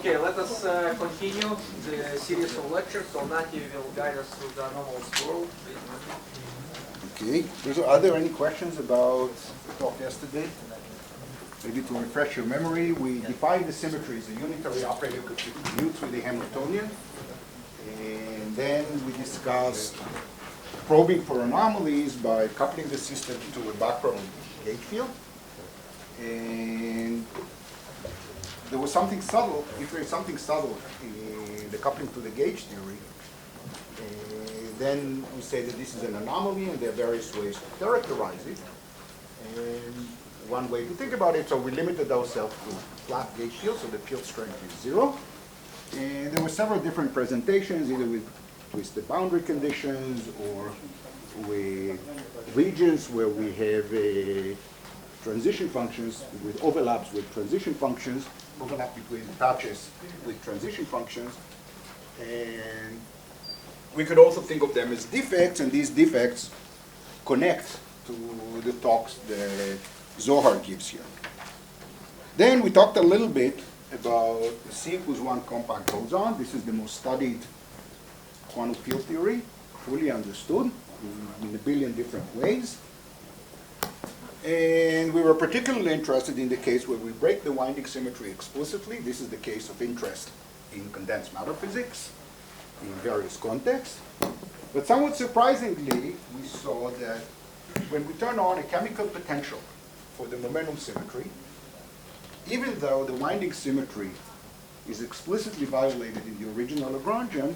Okay, let us continue the series of lectures. So Nati will guide us through the anomalous world. Okay. Are there any questions about the talk yesterday? Maybe to refresh your memory, we defined the symmetry as a unitary operator could be commutes with the Hamiltonian. And then we discussed probing for anomalies by coupling the system to a background gauge field. And there was something subtle, if there is something subtle in the coupling to the gauge theory, then we say that this is an anomaly and there are various ways to characterize it. And one way to think about it, so we limited ourselves to flat gauge field, so the field strength is 0. And there were several different presentations, either with twisted boundary conditions or with regions where we have transition functions with overlaps with transition functions, overlap between patches with transition functions. And we could also think of them as defects, and these defects connect to the talks that Zohar gives here. Then we talked a little bit about the C=1 compact boson. This is the most studied quantum field theory, fully understood in a billion different ways. And we were particularly interested in the case where we break the winding symmetry explicitly. This is the case of interest in condensed matter physics in various contexts. But somewhat surprisingly, we saw that when we turn on a chemical potential for the momentum symmetry, even though the winding symmetry is explicitly violated in the original Lagrangian,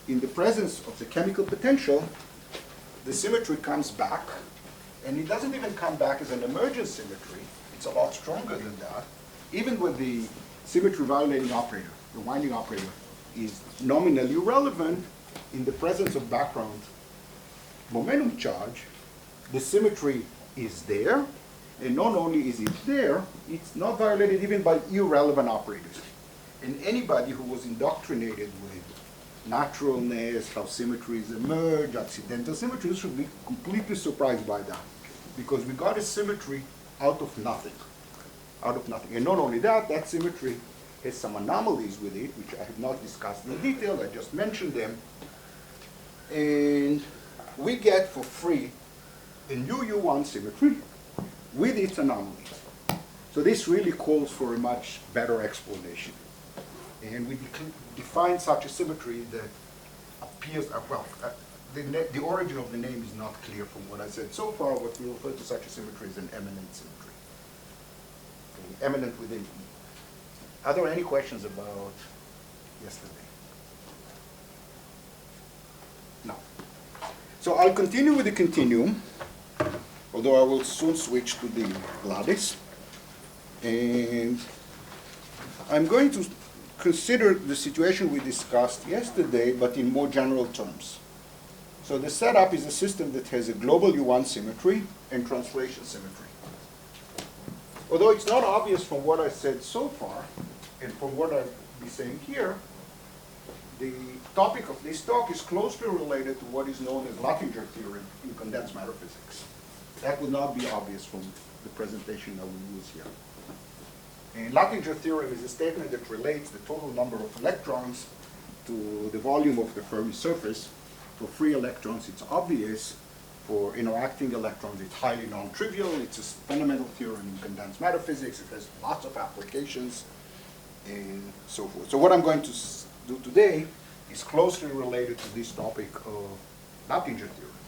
in the presence of the chemical potential, the symmetry comes back, and it doesn't even come back as an emergent symmetry. It's a lot stronger than that. Even with the symmetry violating operator, the winding operator, is nominally relevant in the presence of background momentum charge, the symmetry is there, and not only is it there, it's not violated even by irrelevant operators. And anybody who was indoctrinated with naturalness, how symmetries emerge, accidental symmetries, should be completely surprised by that. Because we got a symmetry out of nothing. Out of nothing. And not only that, that symmetry has some anomalies with it, which I have not discussed in detail, I just mentioned them. And we get for free a new U1 symmetry with its anomalies. So this really calls for a much better explanation. And we define such a symmetry that appears, the origin of the name is not clear from what I said so far. What we refer to such a symmetry is an eminent symmetry. Okay, eminent within E. Are there any questions about yesterday? No. So I'll continue with the continuum, although I will soon switch to the lattice. And I'm going to consider the situation we discussed yesterday, but in more general terms. So the setup is a system that has a global U1 symmetry and translation symmetry. Although it's not obvious from what I said so far, and from what I'll be saying here, the topic of this talk is closely related to what is known as Lattinger theorem in condensed matter physics. That would not be obvious from the presentation that we use here. And Lattinger theorem is a statement that relates the total number of electrons to the volume of the Fermi surface. For free electrons, it's obvious. For interacting electrons, it's highly non-trivial. It's a fundamental theorem in condensed matter physics. It has lots of applications and so forth. So what I'm going to do today is closely related to this topic of Lattinger theorem.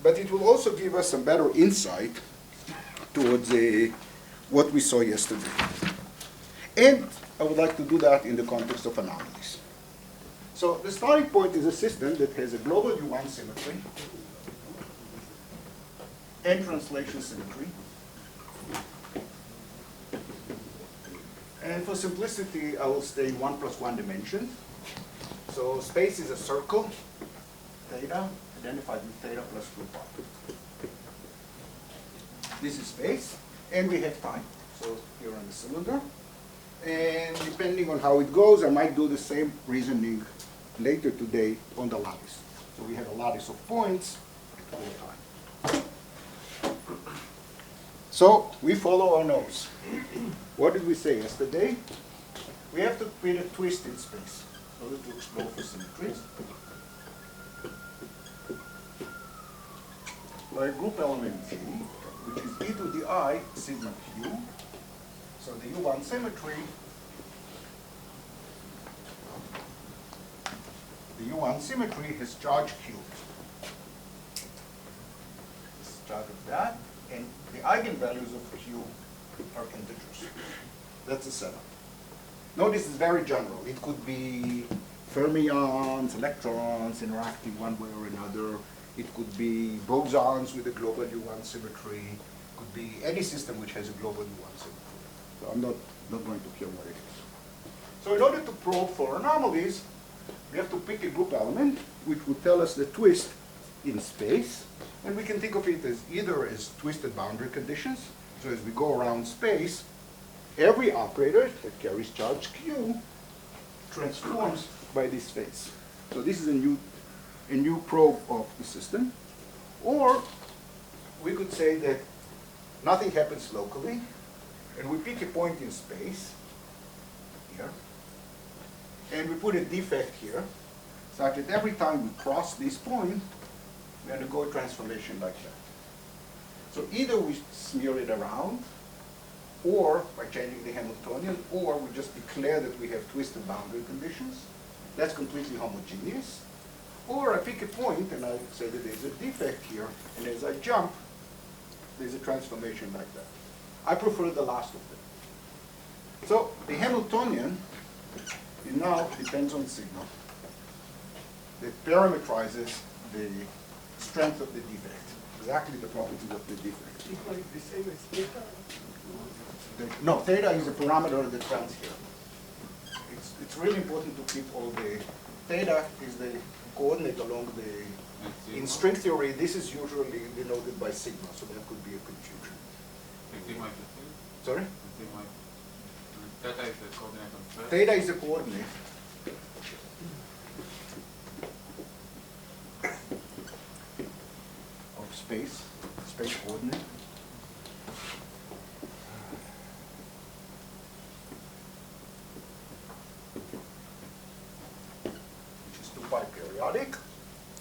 But it will also give us some better insight towards what we saw yesterday. And I would like to do that in the context of anomalies. So the starting point is a system that has a global U1 symmetry and translation symmetry. And for simplicity, I will stay in 1 + 1 dimension. So space is a circle, theta, identified with theta plus 2 pi. This is space, and we have time. So here on the cylinder. And depending on how it goes, I might do the same reasoning later today on the lattice. So we have a lattice of points at all time. So we follow our nose. What did we say yesterday? we have to create a twist in space in order to explore for symmetries. Like group element G, which is e to the I sigma q. So the U1 symmetry, has charge q. This is charge of that, and the eigenvalues of q are integers. That's a setup. Notice it's very general. It could be fermions, electrons interacting one way or another. It could be bosons with a global U1 symmetry. It could be any system which has a global U1 symmetry. So I'm not going to care what it is. So in order to probe for anomalies, we have to pick a group element which would tell us the twist in space. And we can think of it as either as twisted boundary conditions. So as we go around space, every operator that carries charge q transforms by this phase. So this is a new probe of the system. Or we could say that nothing happens locally, and we pick a point in space, here, and we put a defect here, such that every time we cross this point, we undergo a transformation like that. So either we smear it around, or by changing the Hamiltonian, or we just declare that we have twisted boundary conditions. That's completely homogeneous. Or I pick a point and I say that there's a defect here, and as I jump, there's a transformation like that. I prefer the last of them. So the Hamiltonian, it now depends on sigma. That parameterizes the strength of the defect, exactly the properties of the defect. Sigma is the same as theta? No, theta is a parameter that runs here. It's really important to keep all the, theta is the coordinate along the, in string theory, this is usually denoted by sigma, so that could be a confusion. Sorry? Theta is the coordinate of space. Theta is the coordinate. Of space coordinate. Which is 2 pi periodic.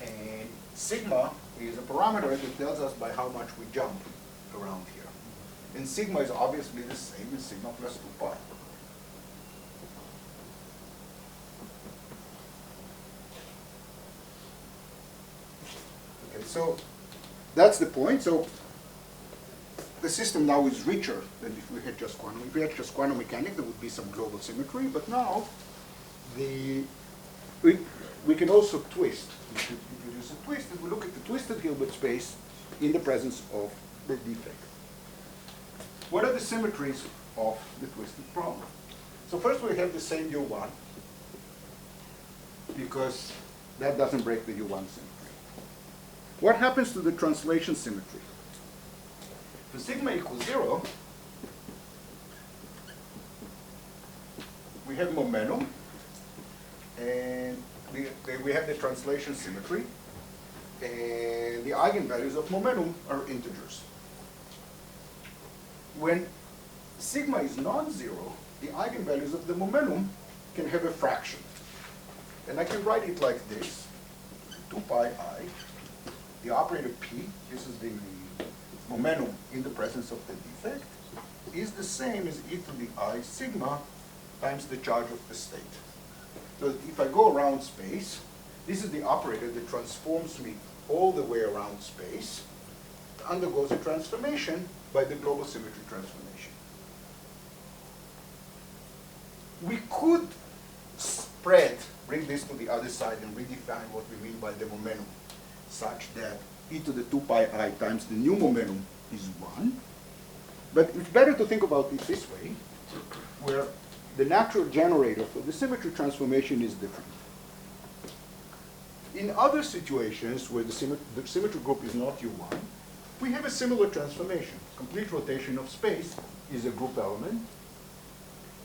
And sigma is a parameter that tells us by how much we jump around here. And sigma is obviously the same as sigma plus 2 pi. Okay, so that's the point. So the system now is richer than if we had just quantum. If we had just quantum mechanics, there would be some global symmetry. But now, we can also twist. We could introduce a twist, and we look at the twisted Hilbert space in the presence of the defect. What are the symmetries of the twisted problem? So first we have the same U1, because that doesn't break the U1 symmetry. What happens to the translation symmetry? For sigma equals 0, we have momentum, and we have the translation symmetry, and the eigenvalues of momentum are integers. When sigma is non-zero, the eigenvalues of the momentum can have a fraction. And I can write it like this: 2 pi I, the operator P, this is the momentum in the presence of the defect, is the same as e to the I sigma times the charge of the state. So if I go around space, this is the operator that transforms me all the way around space, undergoes a transformation by the global symmetry transformation. We could bring this to the other side and redefine what we mean by the momentum, such that e to the 2 pi I times the new momentum is 1. But it's better to think about it this way, where the natural generator for the symmetry transformation is different. In other situations where the symmetry group is not U1, we have a similar transformation. Complete rotation of space is a group element.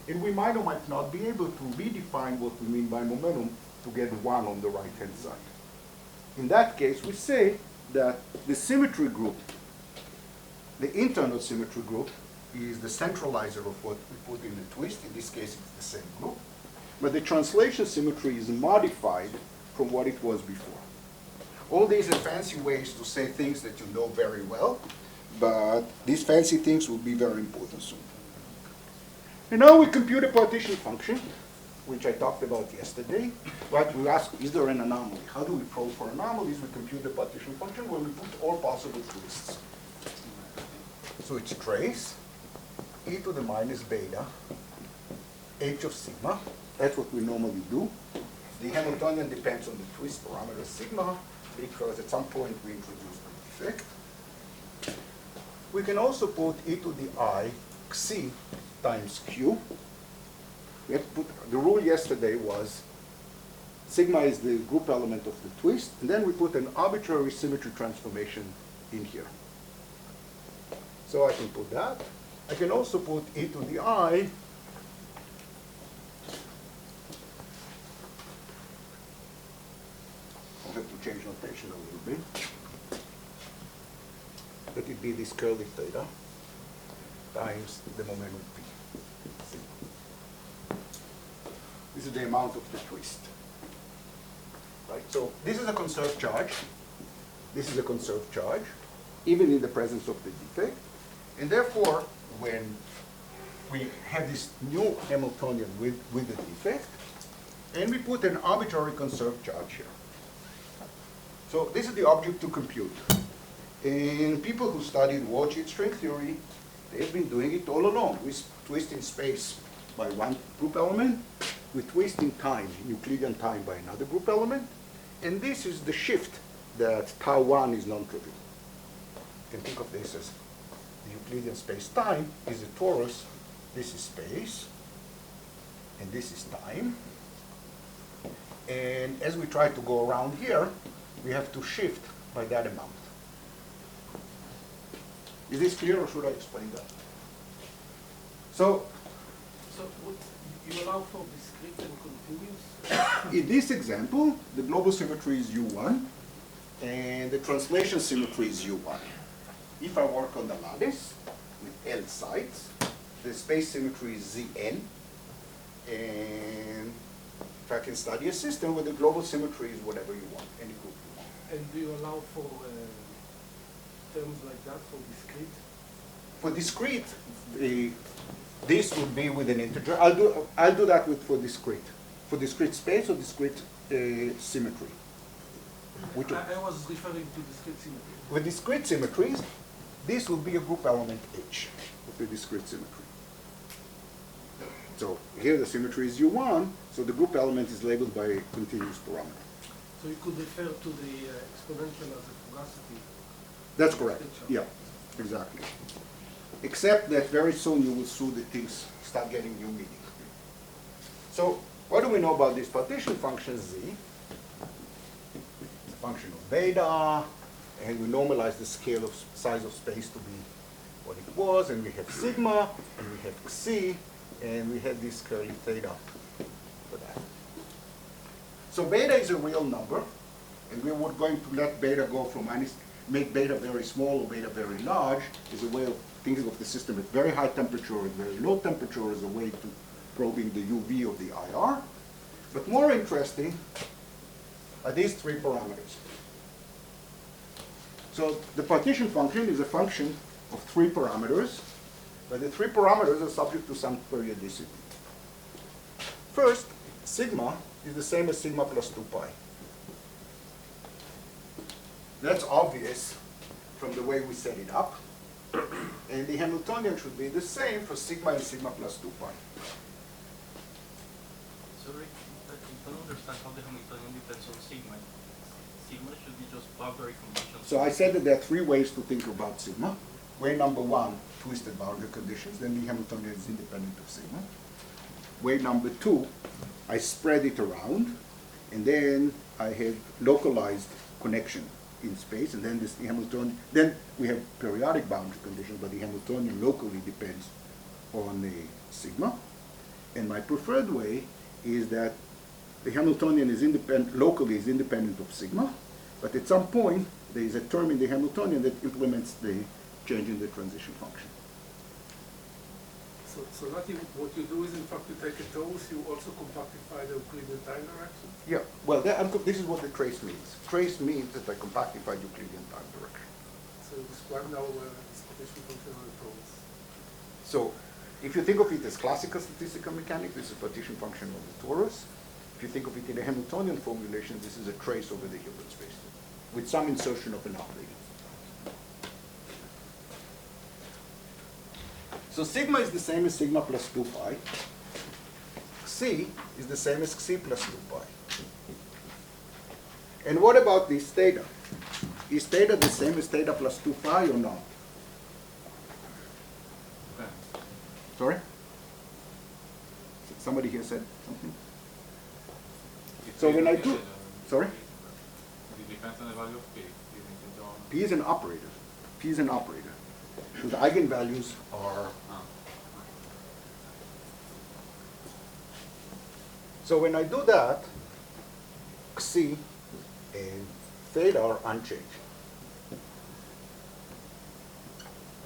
And we might or might not be able to redefine what we mean by momentum to get 1 on the right-hand side. In that case, we say that the symmetry group, the internal symmetry group, is the centralizer of what we put in the twist. In this case, it's the same group. But the translation symmetry is modified from what it was before. All these are fancy ways to say things that you know very well, but these fancy things will be very important soon. And now we compute a partition function, which I talked about yesterday. But we ask, is there an anomaly? How do we probe for anomalies? We compute the partition function where we put all possible twists. So it's trace e to the minus beta h of sigma. That's what we normally do. The Hamiltonian depends on the twist parameter sigma, because at some point we introduce the defect. We can also put e to the I xc times q. We have to put, the rule yesterday was sigma is the group element of the twist, and then we put an arbitrary symmetry transformation in here. So I can put that. I can also put e to the I I'll have to change notation a little bit. Let it be this curly theta times the momentum p. This is the amount of the twist. Right? So this is a conserved charge. This is a conserved charge, even in the presence of the defect. And therefore, when we have this new Hamiltonian with the defect, and we put an arbitrary conserved charge here. So this is the object to compute. And people who studied worldsheet string theory, they've been doing it all along. We twist in space by one group element. We twist in time, Euclidean time, by another group element. And this is the shift that tau 1 is non-trivial. You can think of this as the Euclidean space-time is a torus. This is space, and this is time. And as we try to go around here, we have to shift by that amount. Is this clear, or should I explain that? So what, you allow for discrete and continuous? in this example, the global symmetry is U1, and the translation symmetry is U1. If I work on the lattice with L sides, the space symmetry is Zn, and if I can study a system where the global symmetry is whatever you want, any group you want. And do you allow for terms like that for discrete? For discrete, this would be with an integer. I'll do that for discrete. For discrete space or discrete symmetry. Which I was referring to discrete symmetry. with discrete symmetries, this will be a group element H of the discrete symmetry. So here the symmetry is U1, so the group element is labeled by a continuous parameter. So you could refer to the exponential as a fugacity. That's correct. Yeah, exactly. Except that very soon you will see that things start getting new meaning. So what do we know about this partition function Z? It's a function of beta, and we normalize the scale of size of space to be what it was, and we have sigma, and we have xc, and we have this curly theta for that. So beta is a real number, and we were going to let beta go from make beta very small or beta very large is a way of thinking of the system at very high temperature and very low temperature as a way to probing the UV of the IR. But more interesting are these three parameters. So the partition function is a function of three parameters, but the three parameters are subject to some periodicity. First, sigma is the same as sigma plus 2 pi. That's obvious from the way we set it up. And the Hamiltonian should be the same for sigma and sigma plus 2 pi. Sorry, I don't understand how the Hamiltonian depends on sigma. Sigma should be just boundary conditions. So I said that there are three ways to think about sigma. Way number one, twisted boundary conditions, then the Hamiltonian is independent of sigma. Way number two, I spread it around, and then I have localized connection in space, and then this Hamiltonian, then we have periodic boundary conditions, but the Hamiltonian locally depends on the sigma. And my preferred way is that the Hamiltonian is independent, locally is independent of sigma, but at some point there is a term in the Hamiltonian that implements the change in the transition function. So that what you do is, in fact, you take a torus, you also compactify the Euclidean time direction? Yeah, well, this is what the trace means. Trace means that I compactify Euclidean time direction. So you describe now this partition function on the torus. So if you think of it as classical statistical mechanics, this is a partition function of the torus. If you think of it in a Hamiltonian formulation, this is a trace over the Hilbert space with some insertion of an operator. So sigma is the same as sigma plus 2 pi. Xi is the same as Xi plus 2 pi. And what about this theta? Is theta the same as theta plus 2 pi or not? Okay. Sorry? Somebody here said something? So when I do, sorry? It depends on the value of P. P is an operator. P is an operator. So the eigenvalues are. So when I do that, Xi and theta are unchanged.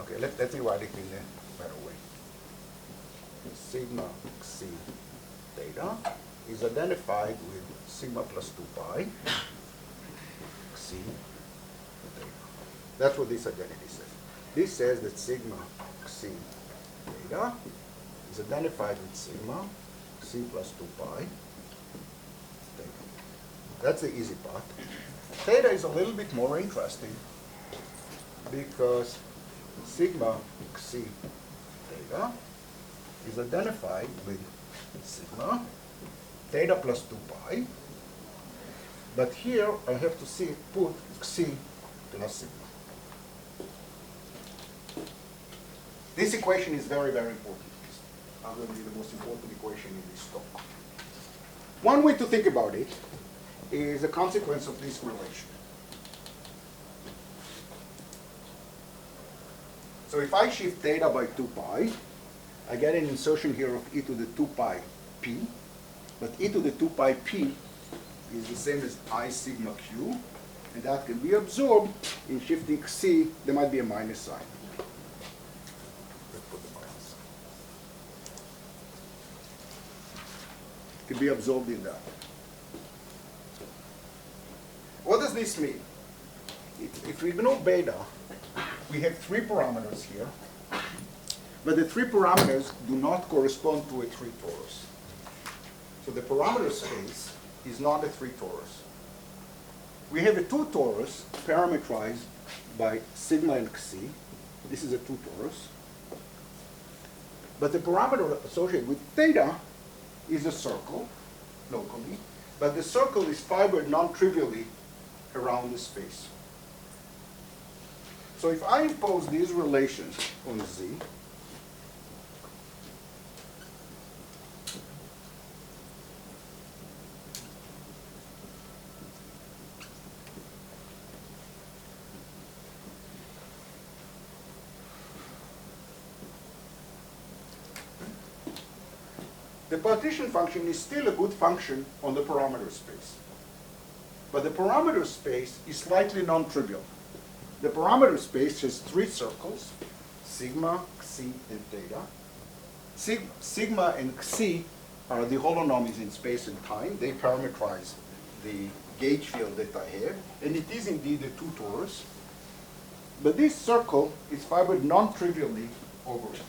Okay, let me write it in a better way. Sigma Xi theta is identified with sigma plus 2 pi Xi theta. That's what this identity says. This says that sigma Xi theta is identified with sigma Xi plus 2 pi theta. That's the easy part. Theta is a little bit more interesting because sigma Xi theta is identified with sigma theta plus 2 pi. But here I have to put Xi plus sigma. This equation is very, very important. It's arguably the most important equation in this talk. One way to think about it is a consequence of this relation. So if I shift theta by 2 pi, I get an insertion here of e to the 2 pi p, but e to the 2 pi p is the same as I sigma q, and that can be absorbed in shifting Xi. There might be a minus sign. Let's put the minus sign. Can be absorbed in that. What does this mean? If we ignore beta, we have 3 parameters here, but the 3 parameters do not correspond to a 3 torus. So the parameter space is not a 3 torus. We have a 2 torus parametrized by sigma and Xi. This is a 2 torus. But the parameter associated with theta is a circle, locally, but the circle is fibered non-trivially around the space. So if I impose these relations on Z, the partition function is still a good function on the parameter space. But the parameter space is slightly non-trivial. The parameter space has 3 circles, sigma, Xi, and theta. Sigma and Xi are the holonomies in space and time. They parameterize the gauge field that I have, and it is indeed a 2 torus. But this circle is fibered non-trivially over it.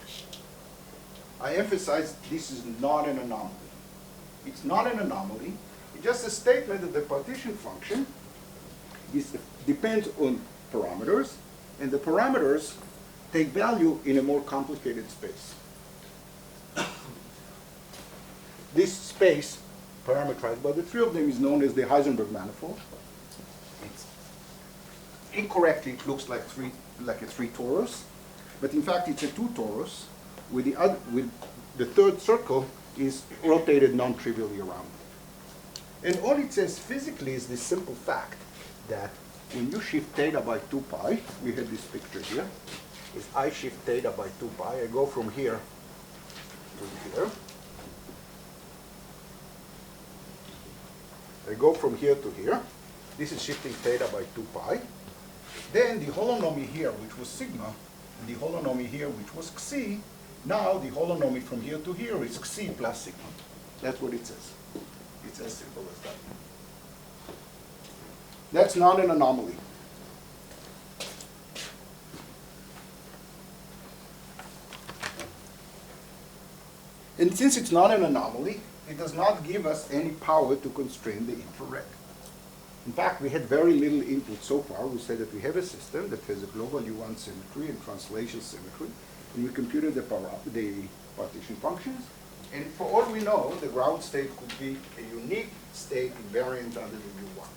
I emphasize this is not an anomaly. It's not an anomaly. It's just a statement that the partition function depends on parameters, and the parameters take value in a more complicated space. This space, parameterized by the 3 of them, is known as the Heisenberg manifold. Incorrectly, it looks like a 3 torus, but in fact it's a 2 torus with the 3rd circle is rotated non-trivially around. And all it says physically is this simple fact that when you shift theta by 2 pi, we have this picture here, is I shift theta by 2 pi, I go from here to here. I go from here to here. This is shifting theta by 2 pi. Then the holonomy here, which was sigma, and the holonomy here, which was Xi, Now the holonomy from here to here is C plus sigma. That's what it says. It's as simple as that. That's not an anomaly. And since it's not an anomaly, it does not give us any power to constrain the infrared. In fact, we had very little input so far. We said that we have a system that has a global U1 symmetry and translation symmetry, and we computed the partition functions. And for all we know, the ground state could be a unique state invariant under the U1.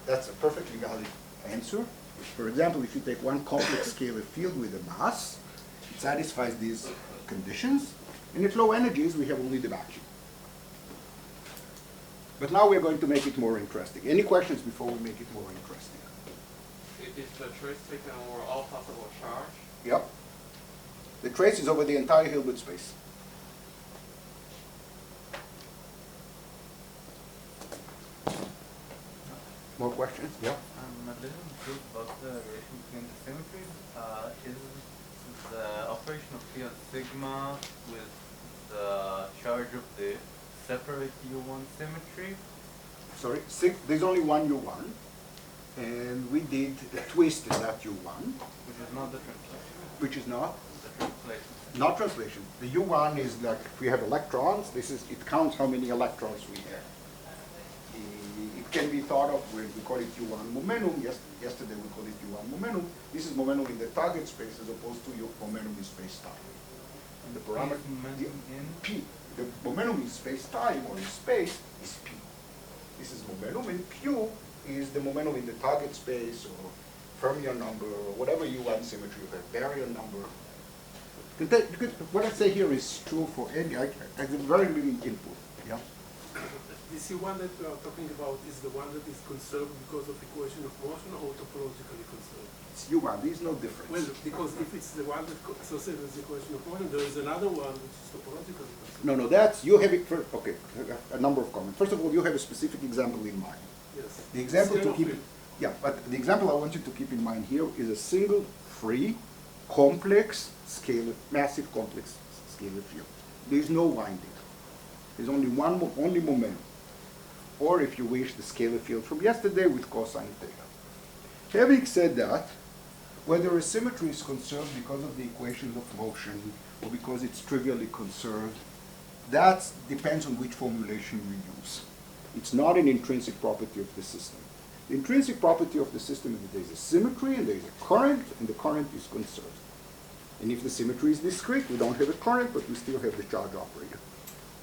That's a perfectly valid answer. For example, if you take one complex scalar field with a mass, it satisfies these conditions. And at low energies, we have only the vacuum. But now we're going to make it more interesting. Any questions before we make it more interesting? Is the trace taken over all possible charge? Yep. The trace is over the entire Hilbert space. More questions? Yeah. I'm a little confused about the relation between the symmetries. Is the operation of field sigma with the charge of the separate U1 symmetry? Sorry, there's only one U1, and we did a twist in that U1. Which is not the translation. Which is not? The translation. Not translation. The U1 is like, if we have electrons, it counts how many electrons we have. It can be thought of when we call it U1 momentum. Yesterday we called it U1 momentum. This is momentum in the target space as opposed to your momentum in space-time. And the parameter, momentum in? P. The momentum in space-time or in space is P. This is momentum, and Q is the momentum in the target space or fermion number or whatever U1 symmetry you have, baryon number. Because what I say here is true for any, I have very little input. Yeah. This U1 that we are talking about is the one that is conserved because of equation of motion or topologically conserved? It's U1, there's no difference. Well, because if it's the one that associated with the equation of motion, there is another one which is topologically conserved. No, that's, you have it, okay, a number of comments. First of all, you have a specific example in mind. Yes. The example to Scalar keep, field. yeah, but the example I want you to keep in mind here is a single, free, complex scalar, massive complex scalar field. There's no winding. There's only only momentum. Or if you wish, the scalar field from yesterday with cosine theta. Having said that, whether a symmetry is conserved because of the equations of motion or because it's trivially conserved, that depends on which formulation you use. It's not an intrinsic property of the system. The intrinsic property of the system is that there's a symmetry and there's a current, and the current is conserved. And if the symmetry is discrete, we don't have a current, but we still have the charge operator.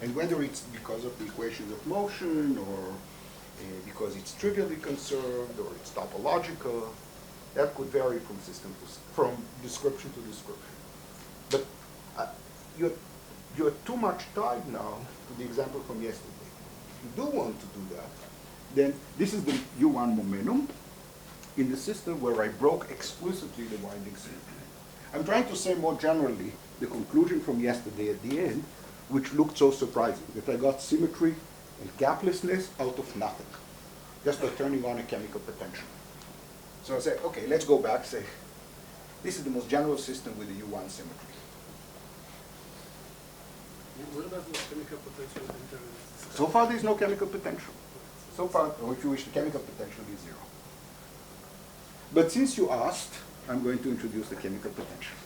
And whether it's because of the equations of motion or because it's trivially conserved or it's topological, that could vary from from description to description. But you're too much tied now to the example from yesterday. If you do want to do that, then this is the U1 momentum in the system where I broke explicitly the winding symmetry. I'm trying to say more generally the conclusion from yesterday at the end, which looked so surprising, that I got symmetry and gaplessness out of nothing, just by turning on a chemical potential. So I said, okay, let's go back, say, this is the most general system with the U1 symmetry. What about the chemical potential enter? So far, there's no chemical potential. So far, or if you wish, the chemical potential is zero. But since you asked, I'm going to introduce the chemical potential.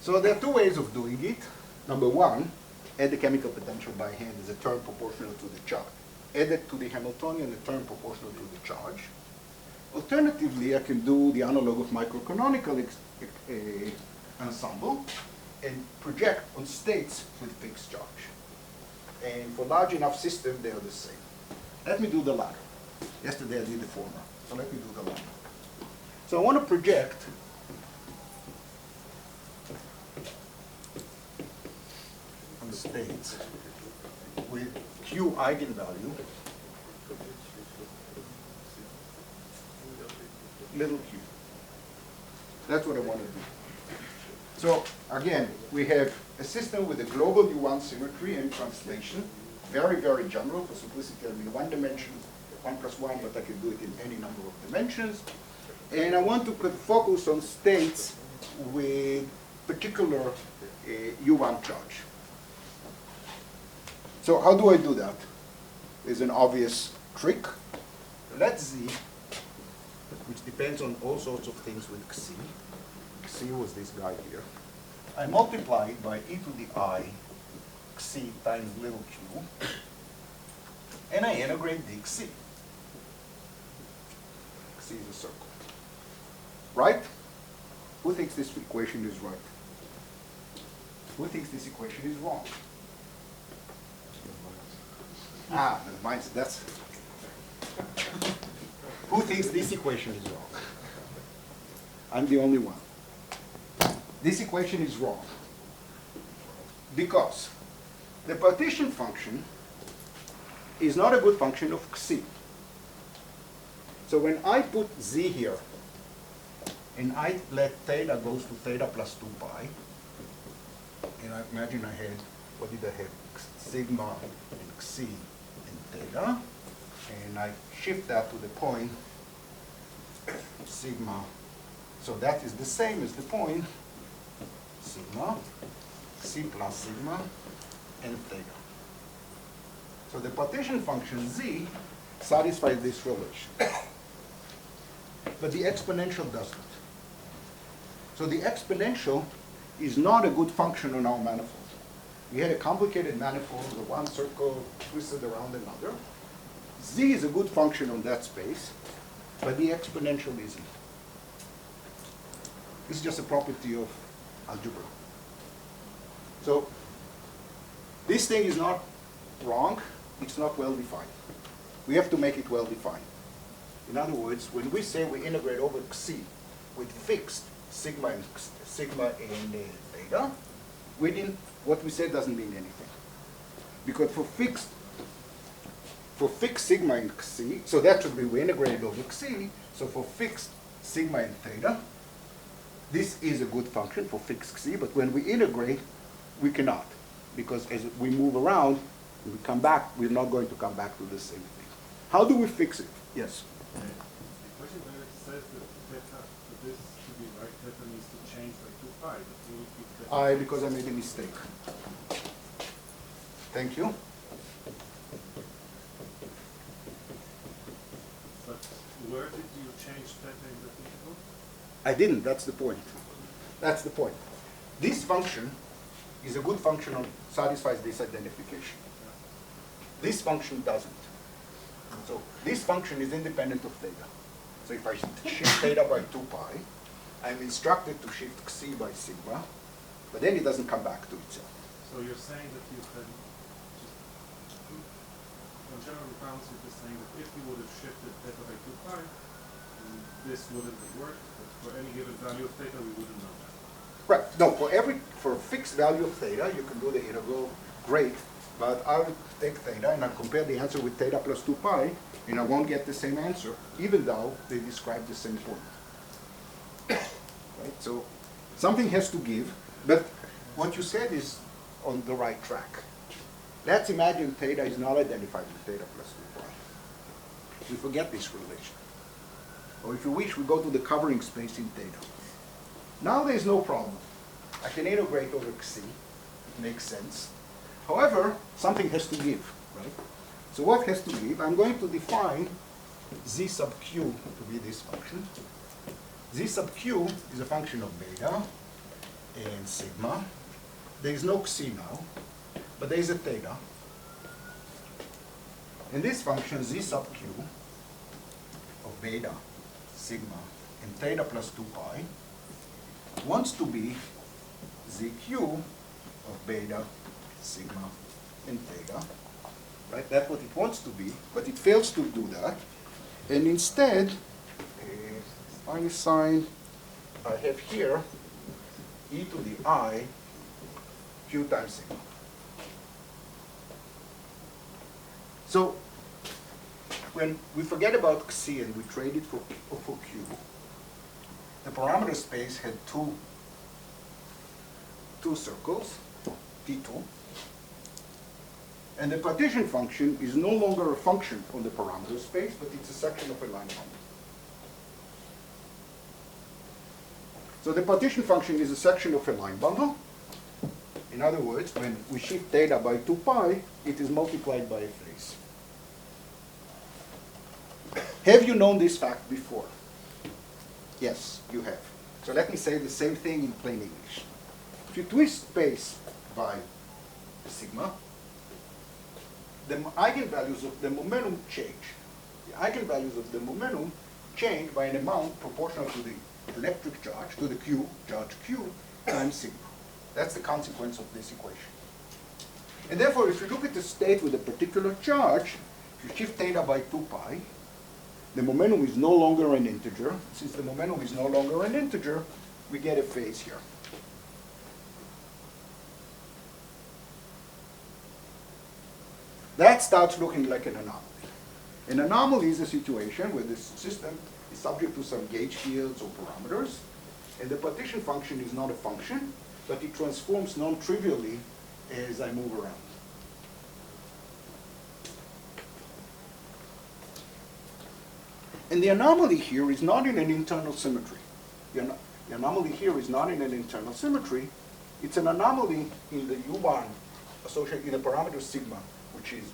So there are two ways of doing it. Number one, add the chemical potential by hand as a term proportional to the charge. Add it to the Hamiltonian, a term proportional to the charge. Alternatively, I can do the analog of microcanonical ensemble and project on states with fixed charge. And for large enough systems, they are the same. Let me do the latter. Yesterday I did the former, so let me do the latter. So I want to project on states with Q eigenvalue, little q. That's what I want to do. So again, we have a system with a global U1 symmetry and translation, very, very general. For simplicity, I mean one dimension, 1 plus 1, but I can do it in any number of dimensions. And I want to focus on states with particular U1 charge. So how do I do that? There's an obvious trick. Let Z, which depends on all sorts of things with Xi. Xi was this guy here. I multiply it by e to the I Xi times little q, and I integrate the Xi. Xi is a circle. Right? Who thinks this equation is right? Who thinks this equation is wrong? Ah, mine's, that's. Who thinks this equation is wrong? I'm the only one. This equation is wrong because the partition function is not a good function of Xi. So when I put Z here and I let theta goes to theta plus 2 pi, and I imagine I had, what did I have? Sigma and Xi and theta, and I shift that to the point sigma. So that is the same as the point sigma, C plus sigma, and theta. So the partition function Z satisfies this relation. But the exponential doesn't. So the exponential is not a good function on our manifold. We had a complicated manifold with one circle twisted around another. Z is a good function on that space, but the exponential isn't. It's just a property of algebra. So this thing is not wrong, it's not well defined. We have to make it well defined. In other words, when we say we integrate over Xi with fixed sigma and theta, what we say doesn't mean anything. Because for fixed sigma and Xi, so that should be we integrated over Xi, so for fixed sigma and theta, this is a good function for fixed Xi, but when we integrate, we cannot. Because as we move around, when we come back, we're not going to come back to the same thing. How do we fix it? Yes? The equation where it says that theta, for this to be right, theta needs to change by 2 pi. That will be theta. Because I made a mistake. Thank you. But where did you change theta in that interval? I didn't, that's the point. That's the point. This function is a good function on satisfies this identification. This function doesn't. So this function is independent of theta. So if I shift theta by 2 pi, I'm instructed to shift Xi by sigma, but then it doesn't come back to itself. So you're saying that you can just, on general grounds, you're just saying that if you would have shifted theta by 2 pi, this wouldn't have worked, but for any given value of theta, we wouldn't know that. Right. No, for a fixed value of theta, you can do the integral, great, but I would take theta and I compare the answer with theta plus 2 pi, and I won't get the same answer, even though they describe the same point. Right? So something has to give, but what you said is on the right track. Let's imagine theta is not identified with theta plus 2 pi. We forget this relation. Or if you wish, we go to the covering space in theta. Now there's no problem. I can integrate over Xi. It makes sense. However, something has to give, right? So what has to give? I'm going to define Z sub q to be this function. Z sub q is a function of beta and sigma. There is no Xi now, but there is a theta. And this function Z sub q of beta, sigma, and theta plus 2 pi wants to be ZQ of beta, sigma, and theta. Right? That's what it wants to be, but it fails to do that. And instead, I assign, I have here e to the I q times sigma. So when we forget about Xi and we trade it for q, the parameter space had two circles, T2, and the partition function is no longer a function on the parameter space, but it's a section of a line number. So the partition function is a section of a line bundle. In other words, when we shift theta by 2 pi, it is multiplied by a phase. Have you known this fact before? Yes, you have. So let me say the same thing in plain English. If you twist space by sigma, the eigenvalues of the momentum change. The eigenvalues of the momentum change by an amount proportional to the electric charge, to the Q, charge Q, times sigma. That's the consequence of this equation. And therefore, if you look at the state with a particular charge, if you shift theta by 2 pi, the momentum is no longer an integer. Since the momentum is no longer an integer, we get a phase here. That starts looking like an anomaly. An anomaly is a situation where the system is subject to some gauge fields or parameters, and the partition function is not a function, but it transforms non-trivially as I move around. And the anomaly here is not in an internal symmetry. The anomaly here is not in an internal symmetry. It's an anomaly in the U1 associated in the parameter sigma, which is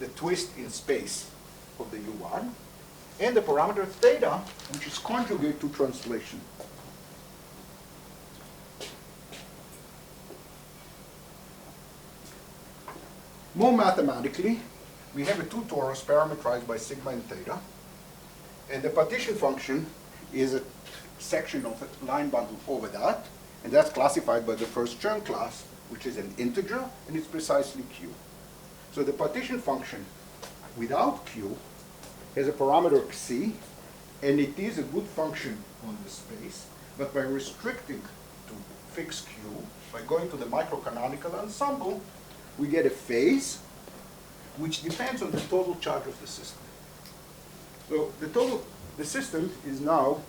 the twist in space of the U1, and the parameter theta, which is conjugate to translation. More mathematically, we have a 2 torus parameterized by sigma and theta, and the partition function is a section of a line bundle over that, and that's classified by the first Chern class, which is an integer, and it's precisely Q. So the partition function without Q has a parameter C, and it is a good function on the space, but by restricting to fixed Q, by going to the microcanonical ensemble, we get a phase which depends on the total charge of the system. So the system is now,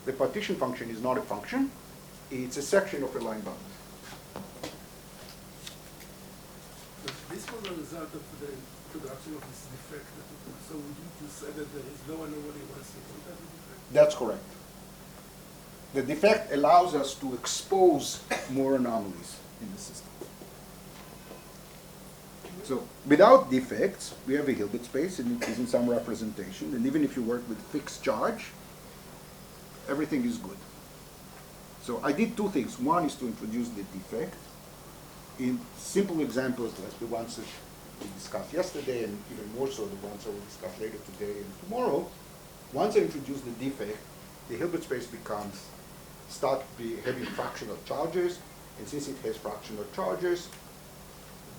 the partition function is not a function, it's a section of a line bundle. So this was a result of the introduction of this defect. So you said that there is no anomaly once you put that defect? That's correct. The defect allows us to expose more anomalies in the system. So without defects, we have a Hilbert space, and it is in some representation. And even if you work with fixed charge, everything is good. So I did 2 things. One is to introduce the defect in simple examples like the ones that we discussed yesterday, and even more so the ones that we'll discuss later today and tomorrow. Once I introduce the defect, the Hilbert space starts having fractional charges, and since it has fractional charges,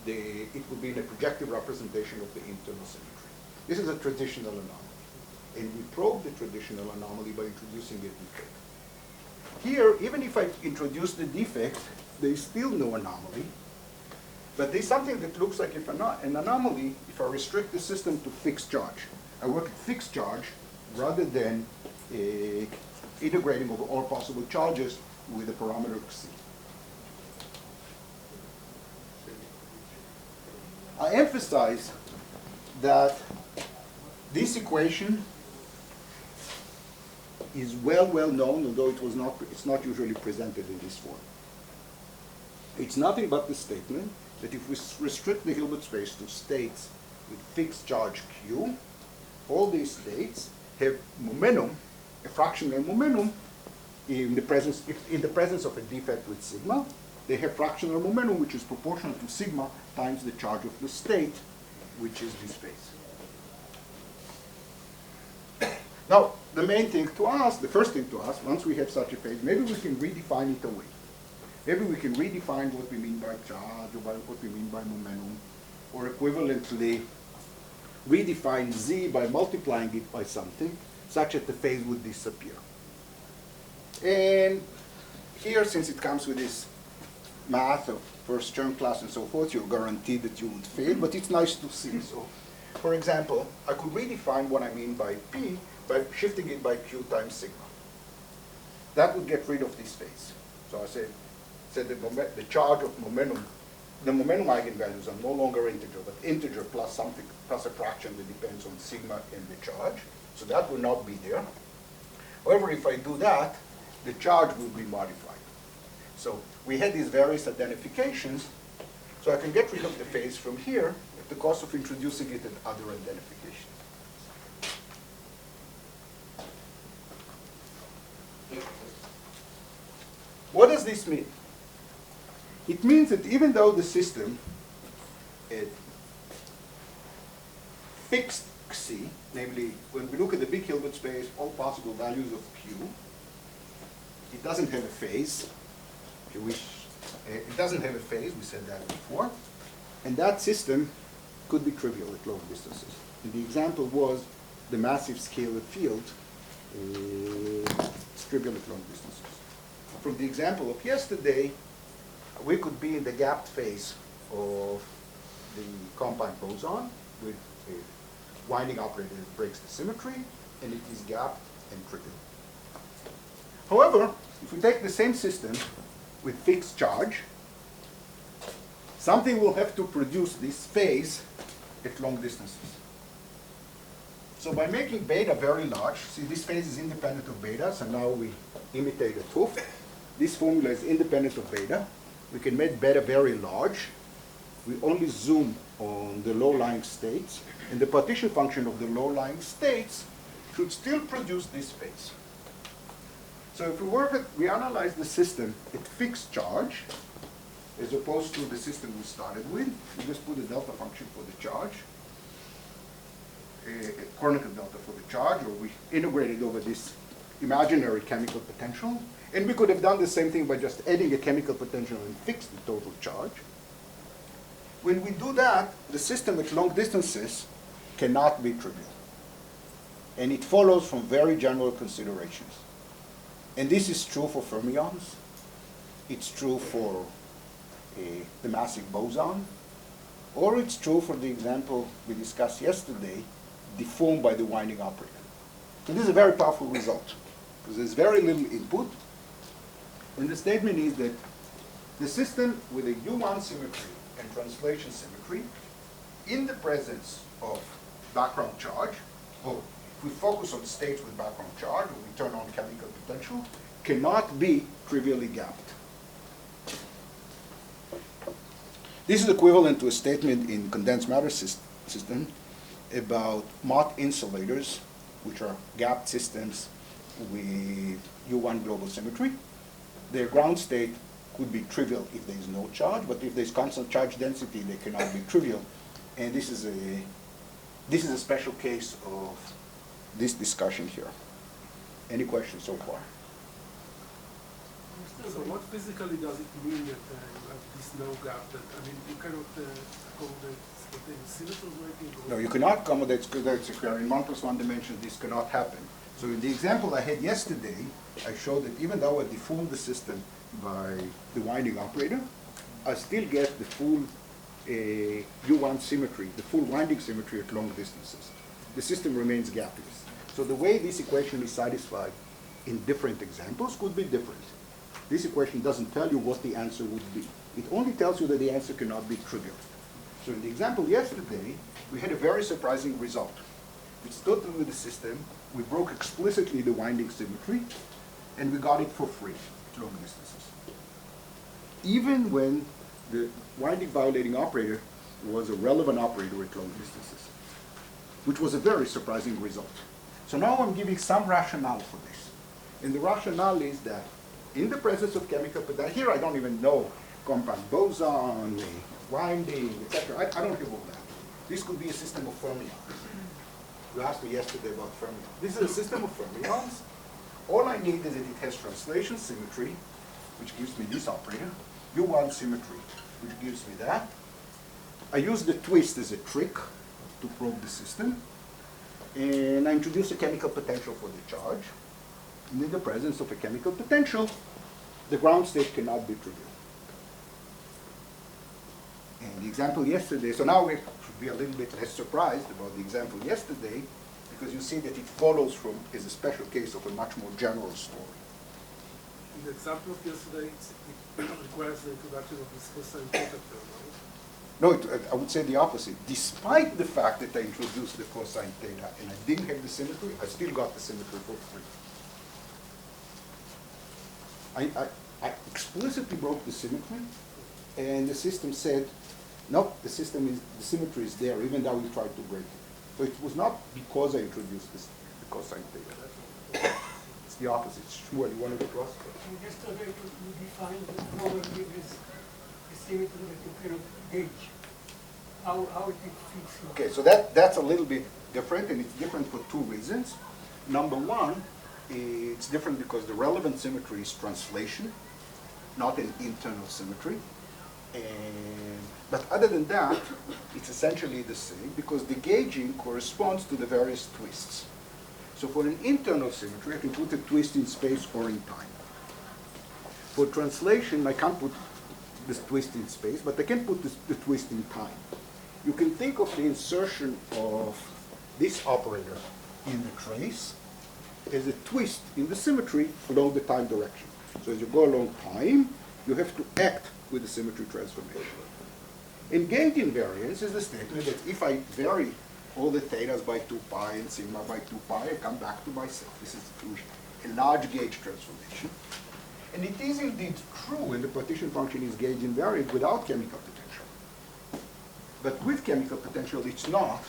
it will be in a projective representation of the internal symmetry. This is a traditional anomaly, and we probe the traditional anomaly by introducing a defect. Here, even if I introduce the defect, there is still no anomaly, but there's something that looks like an anomaly if I restrict the system to fixed charge. I work at fixed charge rather than integrating over all possible charges with the parameter C. I emphasize that this equation is well known, although it's not usually presented in this form. It's nothing but the statement that if we restrict the Hilbert space to states with fixed charge Q, all these states have momentum, a fractional momentum, in the presence of a defect with sigma. They have fractional momentum, which is proportional to sigma times the charge of the state, which is this phase. Now, the main thing to ask, the first thing to ask, once we have such a phase, maybe we can redefine it away. Maybe we can redefine what we mean by charge, or what we mean by momentum, or equivalently redefine Z by multiplying it by something, such that the phase would disappear. And here, since it comes with this math of first term class and so forth, you're guaranteed that you would fail, but it's nice to see. So, for example, I could redefine what I mean by P by shifting it by Q times sigma. That would get rid of this phase. So I said that the charge of momentum, the momentum eigenvalues are no longer integer, but integer plus something, plus a fraction that depends on sigma and the charge. So that will not be there. However, if I do that, the charge will be modified. So we had these various identifications, so I can get rid of the phase from here at the cost of introducing it at other identifications. What does this mean? It means that even though the system is fixed C, namely when we look at the big Hilbert space, all possible values of Q, it doesn't have a phase. If you wish, it doesn't have a phase, we said that before. And that system could be trivial at long distances. And the example was the massive scalar field is trivial at long distances. From the example of yesterday, we could be in the gapped phase of the compound boson with a winding operator that breaks the symmetry, and it is gapped and trivial. However, if we take the same system with fixed charge, something will have to produce this phase at long distances. So by making beta very large, see this phase is independent of beta, so now we imitate a tooth. This formula is independent of beta. We can make beta very large. We only zoom on the low-lying states, and the partition function of the low-lying states should still produce this phase. So if we analyze the system at fixed charge, as opposed to the system we started with, we just put a delta function for the charge, a Kronecker delta for the charge, or we integrated over this imaginary chemical potential. And we could have done the same thing by just adding a chemical potential and fix the total charge. When we do that, the system at long distances cannot be trivial. And it follows from very general considerations. And this is true for fermions. It's true for the massive boson. Or it's true for the example we discussed yesterday, deformed by the winding operator. And this is a very powerful result, because there's very little input. And the statement is that the system with a U1 symmetry and translation symmetry, in the presence of background charge, or if we focus on states with background charge, or we turn on chemical potential, cannot be trivially gapped. This is equivalent to a statement in condensed matter system about Mott insulators, which are gapped systems with U1 global symmetry. Their ground state could be trivial if there is no charge, but if there is constant charge density, they cannot be trivial. And this is a special case of this discussion here. Any questions so far? So what physically does it mean that you have this no gap? That I mean, you cannot accommodate spontaneous symmetries working? No, you cannot accommodate scalar security. In 1 + 1 dimension, this cannot happen. So in the example I had yesterday, I showed that even though I deformed the system by the winding operator, I still get the full U1 symmetry, the full winding symmetry at long distances. The system remains gapless. So the way this equation is satisfied in different examples could be different. This equation doesn't tell you what the answer would be. It only tells you that the answer cannot be trivial. So in the example yesterday, we had a very surprising result. We started with the system, we broke explicitly the winding symmetry, and we got it for free at long distances. Even when the winding violating operator was a relevant operator at long distances, which was a very surprising result. So now I'm giving some rationale for this. And the rationale is that in the presence of chemical potential, here I don't even know compound boson, winding, etc. I don't have all that. This could be a system of fermions. You asked me yesterday about fermions. This is a system of fermions. All I need is that it has translation symmetry, which gives me this operator, U1 symmetry, which gives me that. I use the twist as a trick to probe the system, and I introduce a chemical potential for the charge. And in the presence of a chemical potential, the ground state cannot be trivial. And the example yesterday, so now we should be a little bit less surprised about the example yesterday, because you see that it follows from, is a special case of a much more general story. In the example of yesterday, it requires the introduction of this cosine theta term, right? No, I would say the opposite. Despite the fact that I introduced the cosine theta and I didn't have the symmetry, I still got the symmetry for free. I explicitly broke the symmetry, and the system said, no, the symmetry is there, even though we tried to break it. So it was not because I introduced this, the cosine theta. It's the opposite. Shmuel, you wanted to cross? Yesterday you defined the anomaly as a symmetry that you cannot gauge. How it fits in? Okay, so that's a little bit different, and it's different for two reasons. Number one, it's different because the relevant symmetry is translation, not an internal symmetry. But other than that, it's essentially the same because the gauging corresponds to the various twists. So for an internal symmetry, I can put a twist in space or in time. For translation, I can't put this twist in space, but I can put the twist in time. You can think of the insertion of this operator in the trace as a twist in the symmetry along the time direction. So as you go along time, you have to act with the symmetry transformation. Engaged invariance is the statement that if I vary all the thetas by 2 pi and sigma by 2 pi, I come back to myself. This is a large gauge transformation. And it is indeed true when the partition function is gauge invariant without chemical potential. But with chemical potential, it's not,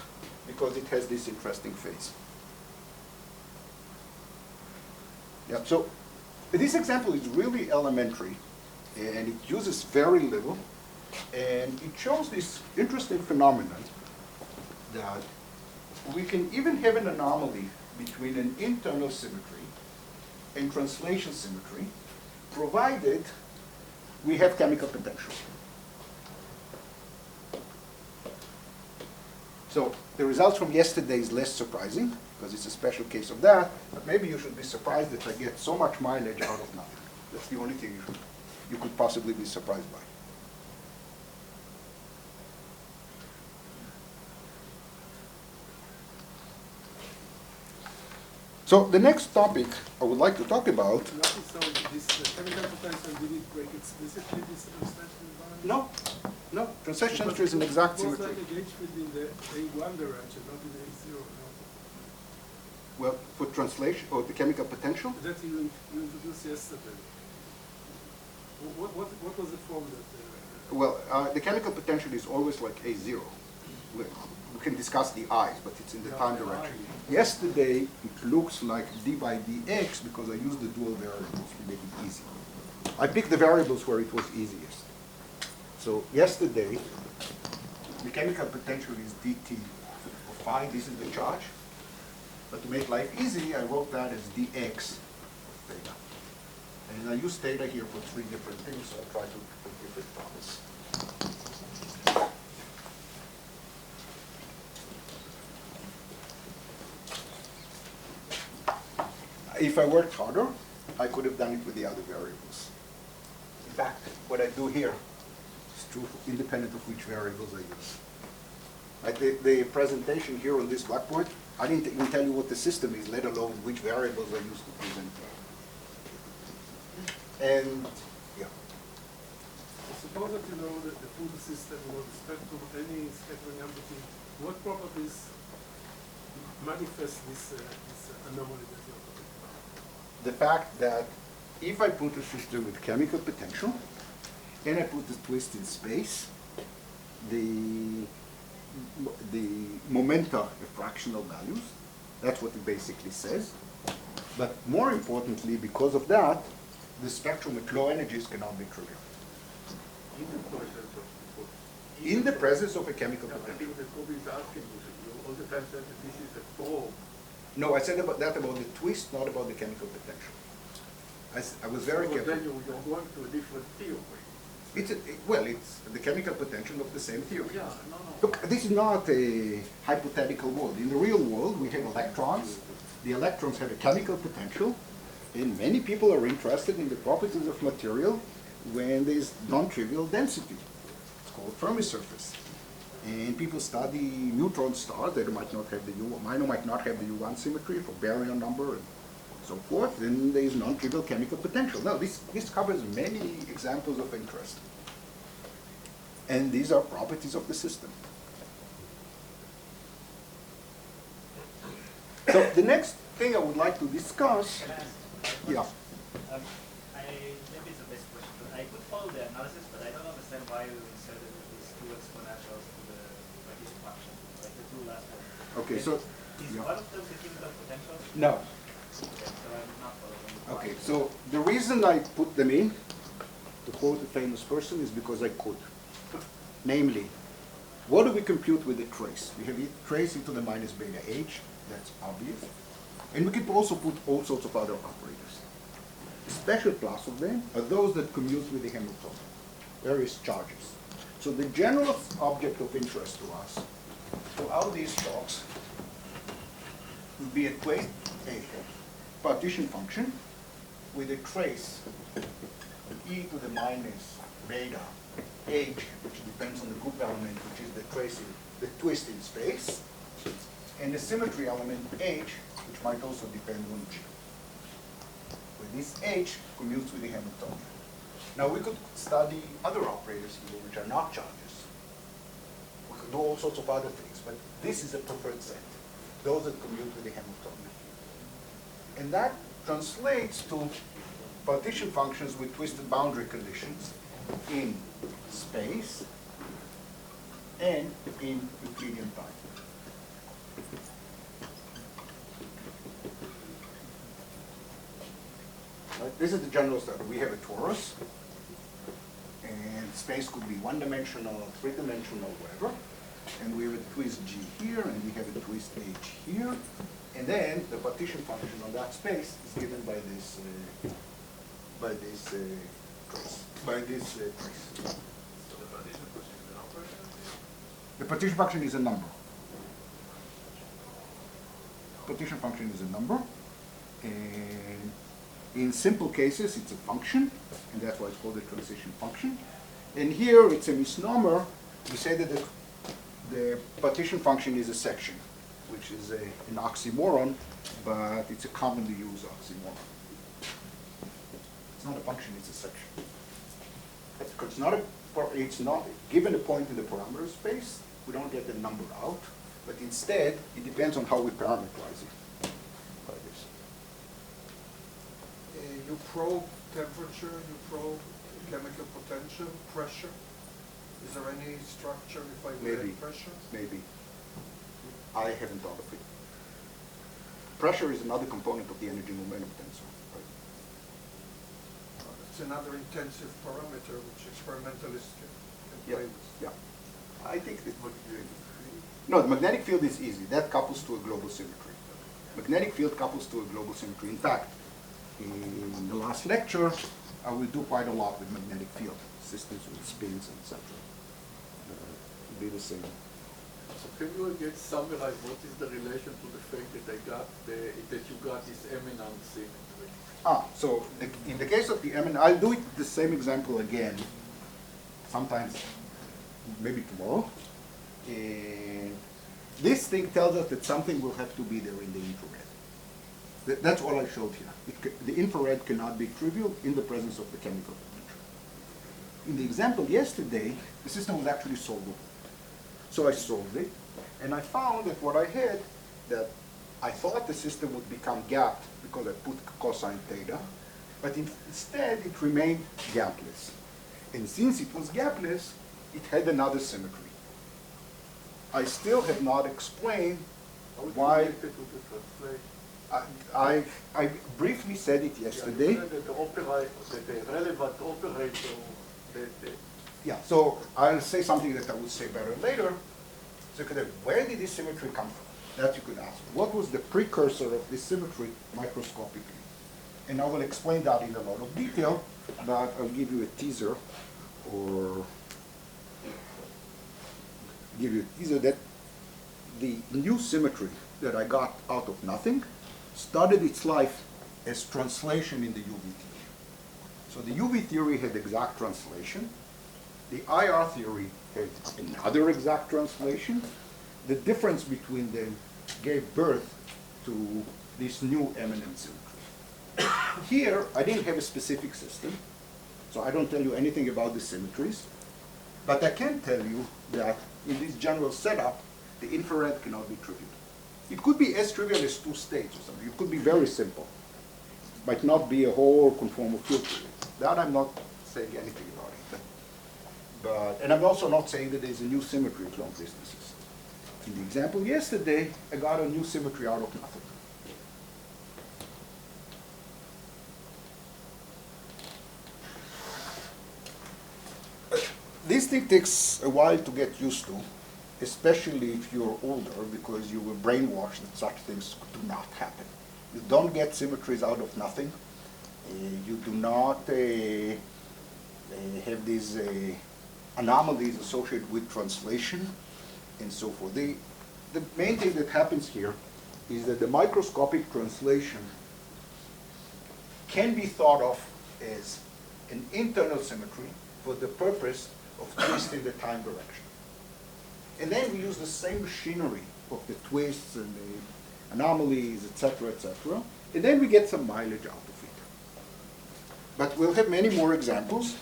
because it has this interesting phase. Yeah, so this example is really elementary, and it uses very little, and it shows this interesting phenomenon that we can even have an anomaly between an internal symmetry and translation symmetry, provided we have chemical potential. So the results from yesterday is less surprising, because it's a special case of that, but maybe you should be surprised that I get so much mileage out of nothing. That's the only thing you could possibly be surprised by. So the next topic I would like to talk about. Nothing, so this chemical potential, did it break explicitly this translation environment? No, translation symmetry is an exact It was symmetry. like a gauge field in the A1 direction, not in the A0. No? Well, for translation, or the chemical potential, That you introduced yesterday. What was the form that? well, the chemical potential is always like A0. We can discuss the i's, but it's in the time direction. Yesterday, it looks like d by dx because I used the dual variables to make it easy. I picked the variables where it was easiest. So yesterday, the chemical potential is dt of phi. This is the charge. But to make life easy, I wrote that as dx of theta. And I use theta here for 3 different things, so I'll try to put different promise. If I worked harder, I could have done it with the other variables. In fact, what I do here is true independent of which variables I use. Like the presentation here on this blackboard, I didn't even tell you what the system is, let alone which variables I use to present it. And, yeah. Suppose that you know that the full system with respect to any scattering amplitude, what properties manifest this anomaly that you're talking about? The fact that if I put a system with chemical potential and I put the twist in space, the momenta are fractional values. That's what it basically says. But more importantly, because of that, the spectrum at low energies cannot be trivial. In the presence of a chemical I potential. think that Kobe is asking you all the time that this is a probe. No, I said about that about the twist, not about the chemical potential. I was very But careful. then you're going to a different theory. It's the chemical potential of the same theory. Yeah, no. Look, this is not a hypothetical world. In the real world, we have electrons. The electrons have a chemical potential, and many people are interested in the properties of material when there is non-trivial density. It's called Fermi surface. And people study neutron stars that might not have the U1 symmetry for baryon number and so forth. Then there is non-trivial chemical potential. Now, this covers many examples of interest. And these are properties of the system. So the next thing I would like to discuss, yeah. I maybe it's a basic question, but I could follow the analysis, but I don't understand why you inserted these two exponentials to the partition function, like the two last ones. Okay, so Is yeah. one of them the chemical potential? No. Okay, so I'm not following. Okay, so the reason I put them in, to quote a famous person, is because I could. Namely, what do we compute with the trace? We have a trace into the minus beta h, that's obvious. And we can also put all sorts of other operators. A special class of them are those that commute with the Hamiltonian, various charges. So the general object of interest to us, throughout these talks, will be a partition function with a trace e to the minus beta h, which depends on the group element, which is the trace in the twist in space, and the symmetry element h, which might also depend on g. Where this h commutes with the Hamiltonian. Now we could study other operators here which are not charges. We could do all sorts of other things, but this is a preferred set, those that commute with the Hamiltonian. And that translates to partition functions with twisted boundary conditions in space and in Euclidean time. Right? This is the general study. We have a torus, and space could be one-dimensional, three-dimensional, whatever. And we have a twist G here, and we have a twist H here. And then the partition function on that space is given by this trace. So the partition function is an operator? The partition function is a number. Partition function is a number, and in simple cases it's a function, and that's why it's called a transition function. And here it's a misnomer. We say that the partition function is a section, which is an oxymoron, but it's a commonly used oxymoron. It's not a function, it's a section. It's not given a point in the parameter space, we don't get the number out, but instead it depends on how we parameterize it. Like this. You probe temperature, you probe chemical potential, pressure. Is there any structure if I Maybe. add pressure? Maybe. I haven't thought of it. Pressure is another component of the energy momentum tensor. Right? It's another intensive parameter which experimentalists can Yeah. play with. Yeah. I think that no, the magnetic field is easy. That couples to a global symmetry. Magnetic field couples to a global symmetry. In fact, in the last lecture, I will do quite a lot with magnetic field systems with spins, etc. It'll be the same. So can you again summarize what is the relation to the fact that that you got this eminent symmetry? So in the case of the eminent, I'll do it the same example again, sometimes, maybe tomorrow. And this thing tells us that something will have to be there in the infrared. That's all I showed here. The infrared cannot be trivial in the presence of the chemical potential. In the example yesterday, the system was actually solvable. So I solved it, and I found that what I had, that I thought the system would become gapped because I put cosine theta, but instead it remained gapless. And since it was gapless, it had another symmetry. I still have not explained why. I briefly said it yesterday. Yeah, you said that the relevant operator, Yeah, so I'll say something that I will say better later. So where did this symmetry come from? That you could ask. What was the precursor of this symmetry microscopically? And I will explain that in a lot of detail, but I'll give you a teaser, or give you a teaser that the new symmetry that I got out of nothing started its life as translation in the UV theory. So the UV theory had exact translation. The IR theory had another exact translation. The difference between them gave birth to this new eminent symmetry. Here, I didn't have a specific system, so I don't tell you anything about the symmetries, but I can tell you that in this general setup, the infrared cannot be trivial. It could be as trivial as two states or something. It could be very simple, but not be a whole conformal field theory. That I'm not saying anything about it. And I'm also not saying that there's a new symmetry from distances. In the example yesterday, I got a new symmetry out of nothing. This thing takes a while to get used to, especially if you're older, because you were brainwashed that such things do not happen. You don't get symmetries out of nothing. You do not have these anomalies associated with translation and so forth. The main thing that happens here is that the microscopic translation can be thought of as an internal symmetry for the purpose of twisting the time direction. And then we use the same machinery of the twists and the anomalies, etc., etc., and then we get some mileage out of it. But we'll have many more examples,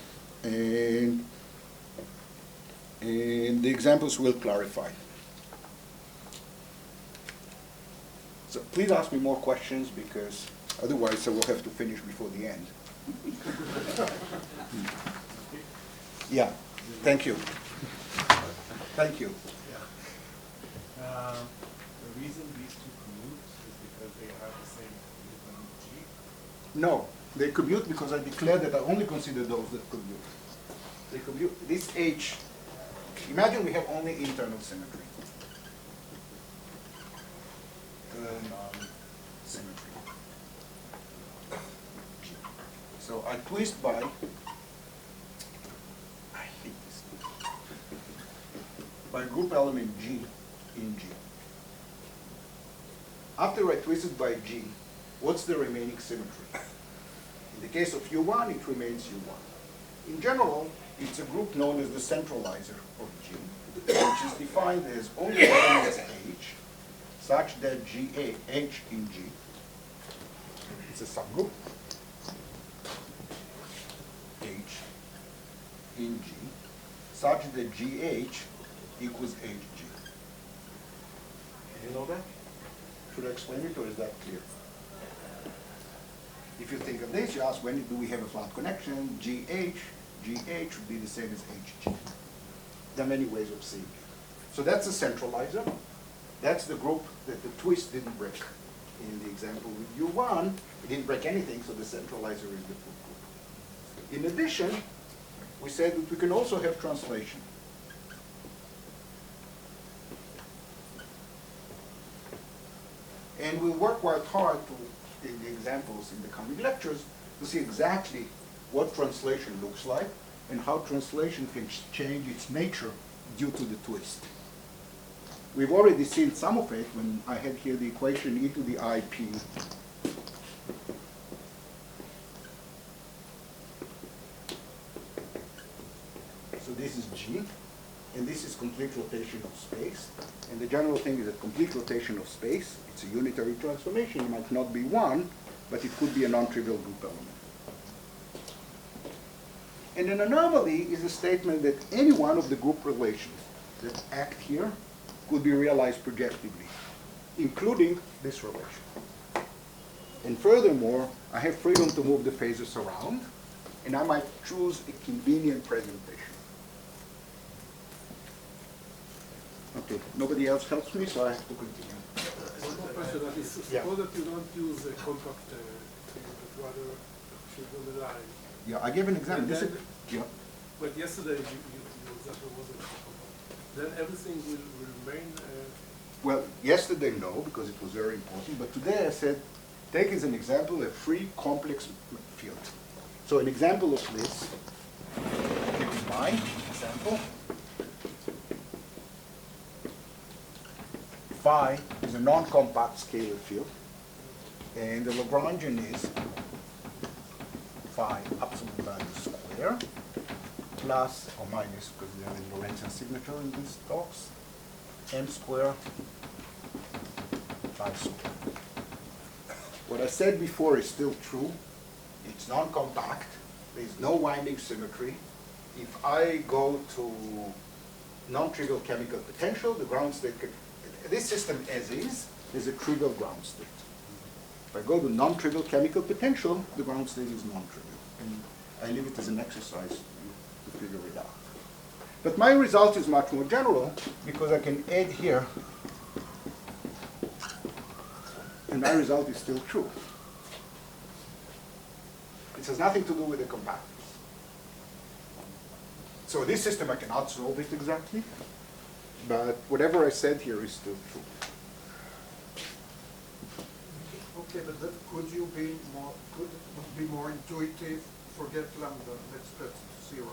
and the examples will clarify. So please ask me more questions, because otherwise I will have to finish before the end. Yeah, thank you. Thank you. The reason these two commute is because they have the same movement G? No, they commute because I declared that I only consider those that commute. They commute. This H, imagine we have only internal symmetry. Symmetry. So I twist by, I hate this, by group element G in G. After I twist it by G, what's the remaining symmetry? In the case of U1, it remains U1. In general, it's a group known as the centralizer of G, which is defined as only elements H, such that H in G, it's a subgroup, H in G, such that GH equals HG. Do you know that? Should I explain it, or is that clear? If you think of this, you ask, when do we have a flat connection? GH would be the same as HG. There are many ways of seeing it. So that's a centralizer. That's the group that the twist didn't break. In the example with U1, it didn't break anything, so the centralizer is the full group. In addition, we said that we can also have translation. And we'll work quite hard to, in the examples in the coming lectures, to see exactly what translation looks like and how translation can change its nature due to the twist. We've already seen some of it when I had here the equation e to the IP. So this is G, and this is complete rotation of space. And the general thing is that complete rotation of space, it's a unitary transformation. It might not be one, but it could be a non-trivial group element. And an anomaly is a statement that any one of the group relations that act here could be realized projectively, including this relation. And furthermore, I have freedom to move the phases around, and I might choose a convenient presentation. Okay, nobody else helps me, so I have to continue. One more question, that is, suppose that you don't use a compact field, but rather field on the line. Yeah, I gave an example. This is, yeah. But yesterday, your example wasn't compact. Then everything will remain. Well, yesterday no, because it was very important. But today I said, take as an example a free complex field. So an example of this is my example. Phi is a non-compact scalar field, and the Lagrangian is phi absolute value square plus or minus, because they're in Lorentzian signature in these talks, m square phi square. What I said before is still true. It's non-compact. There's no winding symmetry. If I go to non-trivial chemical potential, the ground state can, this system as is a trivial ground state. If I go to non-trivial chemical potential, the ground state is non-trivial. And I leave it as an exercise to figure it out. But my result is much more general because I can add here, and my result is still true. It has nothing to do with the compactors. So this system I cannot solve it exactly, but whatever I said here is still true. Okay, but that, could it be more intuitive? Forget lambda, let's put it to 0.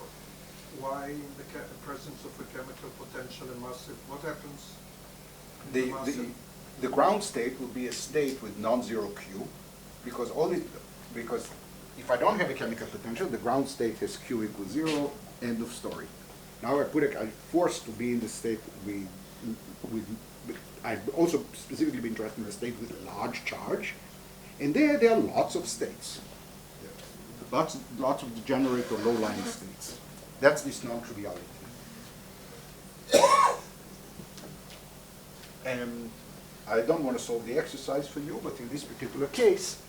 Why in the presence of a chemical potential and massive, what happens in the massive? The ground state will be a state with non-zero Q, because if I don't have a chemical potential, the ground state has Q equals 0, end of story. Now I'm forced to be in the state I've also specifically been interested in the state with large charge, and there are lots of states. Lots of degenerate or low-lying states. That's this non-triviality. And I don't want to solve the exercise for you, but in this particular case,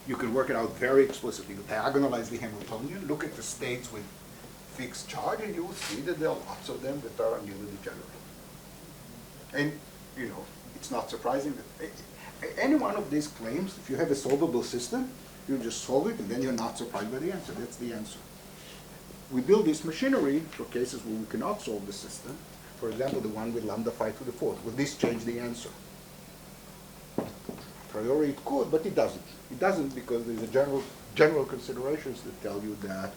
you can work it out very explicitly. You diagonalize the Hamiltonian, look at the states with fixed charge, and you will see that there are lots of them that are nearly degenerate. And, you know, it's not surprising that any one of these claims, if you have a solvable system, you just solve it, and then you're not surprised by the answer. That's the answer. We build this machinery for cases where we cannot solve the system. For example, the one with lambda phi to the 4th. Will this change the answer? A priori it could, but it doesn't. It doesn't because there's a general considerations that tell you that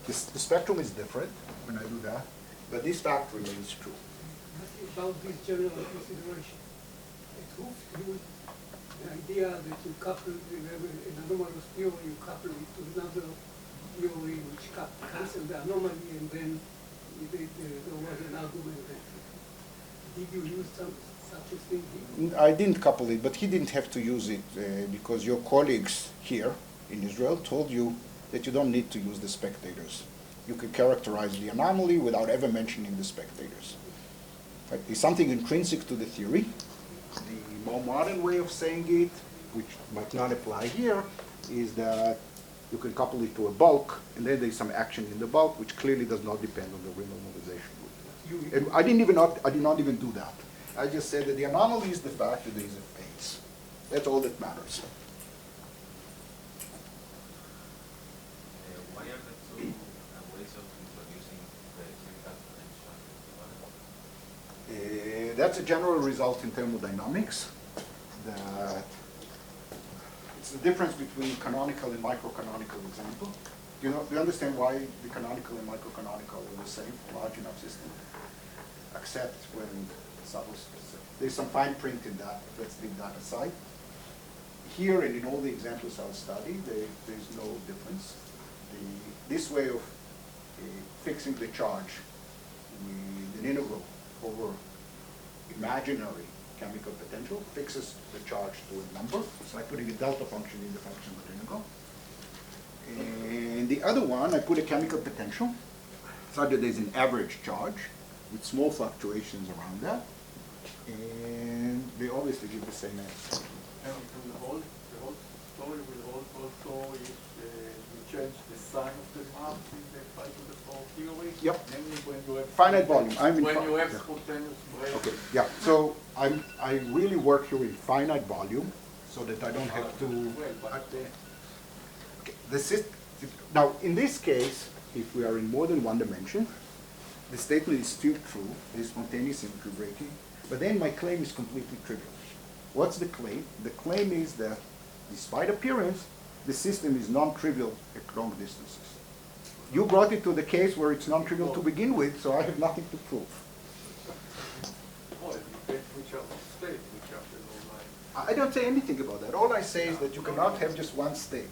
the spectrum is different when I do that, but this fact remains true. About this general consideration, it proves you the idea that you couple an anomalous theory, you couple it to another theory which cancels the anomaly, and then there was an argument that did you use such a thing here? I didn't couple it, but he didn't have to use it because your colleagues here in Israel told you that you don't need to use the spectators. You can characterize the anomaly without ever mentioning the spectators. Right? It's something intrinsic to the theory. The more modern way of saying it, which might not apply here, is that you can couple it to a bulk, and then there's some action in the bulk, which clearly does not depend on the renormalization. And I did not even do that. I just said that the anomaly is the fact that there is a phase. That's all that matters. Why are the two ways of introducing the chemical potential? That's a general result in thermodynamics. That it's the difference between canonical and microcanonical example. Do you understand why the canonical and microcanonical are the same for large enough system? Except when there's some fine print in that. Let's leave that aside. Here and in all the examples I'll study, there's no difference. This way of fixing the charge with an integral over imaginary chemical potential fixes the charge to a number. It's like putting a delta function in the function of the integral. And the other one, I put a chemical potential such that there's an average charge with small fluctuations around that. And they obviously give the same answer. And the whole story will hold also if you change the sign of the mass in the phi to the 4 theory. Yep. Namely when you have Finite volume. when you have spontaneous break. Okay. Yeah. So I really work here in finite volume, so that I don't have to. Well, but Okay. Now, in this case, if we are in more than one dimension, the statement is still true. There is spontaneous symmetry breaking, but then my claim is completely trivial. What's the claim? The claim is that, despite appearance, the system is non-trivial at long distances. You brought it to the case where it's non-trivial to begin with, so I have nothing to prove. well, it depends which are the states, which are the low line. I don't say anything about that. All I say is that you cannot have just one state.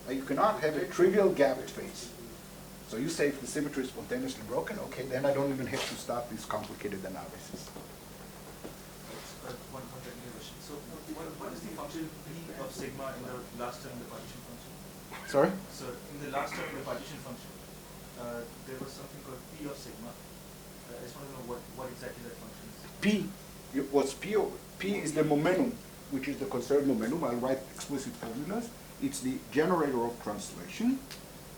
You cannot have a trivial gapped phase. So you say if the symmetry is spontaneously broken, okay, then I don't even have to start this complicated analysis. One contracting question. So what is the function P of sigma in the last term of the partition function? Sorry? So in the last term of the partition function, there was something called P of sigma. I just want to know what exactly that function is. P is the momentum, which is the conserved momentum. I'll write explicit formulas. it's the generator of translation.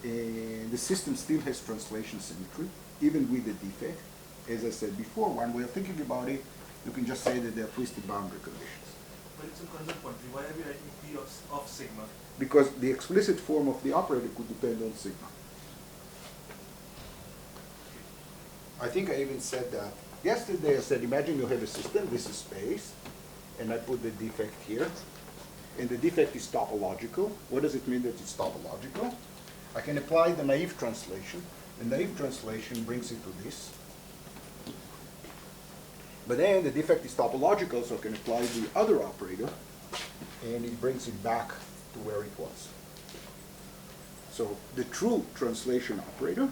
And the system still has translation symmetry, even with the defect. As I said before, one way of thinking about it, you can just say that they're twisted boundary conditions. But it's a constant quantity. Why are we writing P of sigma? Because the explicit form of the operator could depend on sigma. I think I even said that. Yesterday I said, imagine you have a system, this is space, and I put the defect here, and the defect is topological. What does it mean that it's topological? I can apply the naive translation. The naive translation brings it to this. But then the defect is topological, so I can apply the other operator, and it brings it back to where it was. So the true translation operator,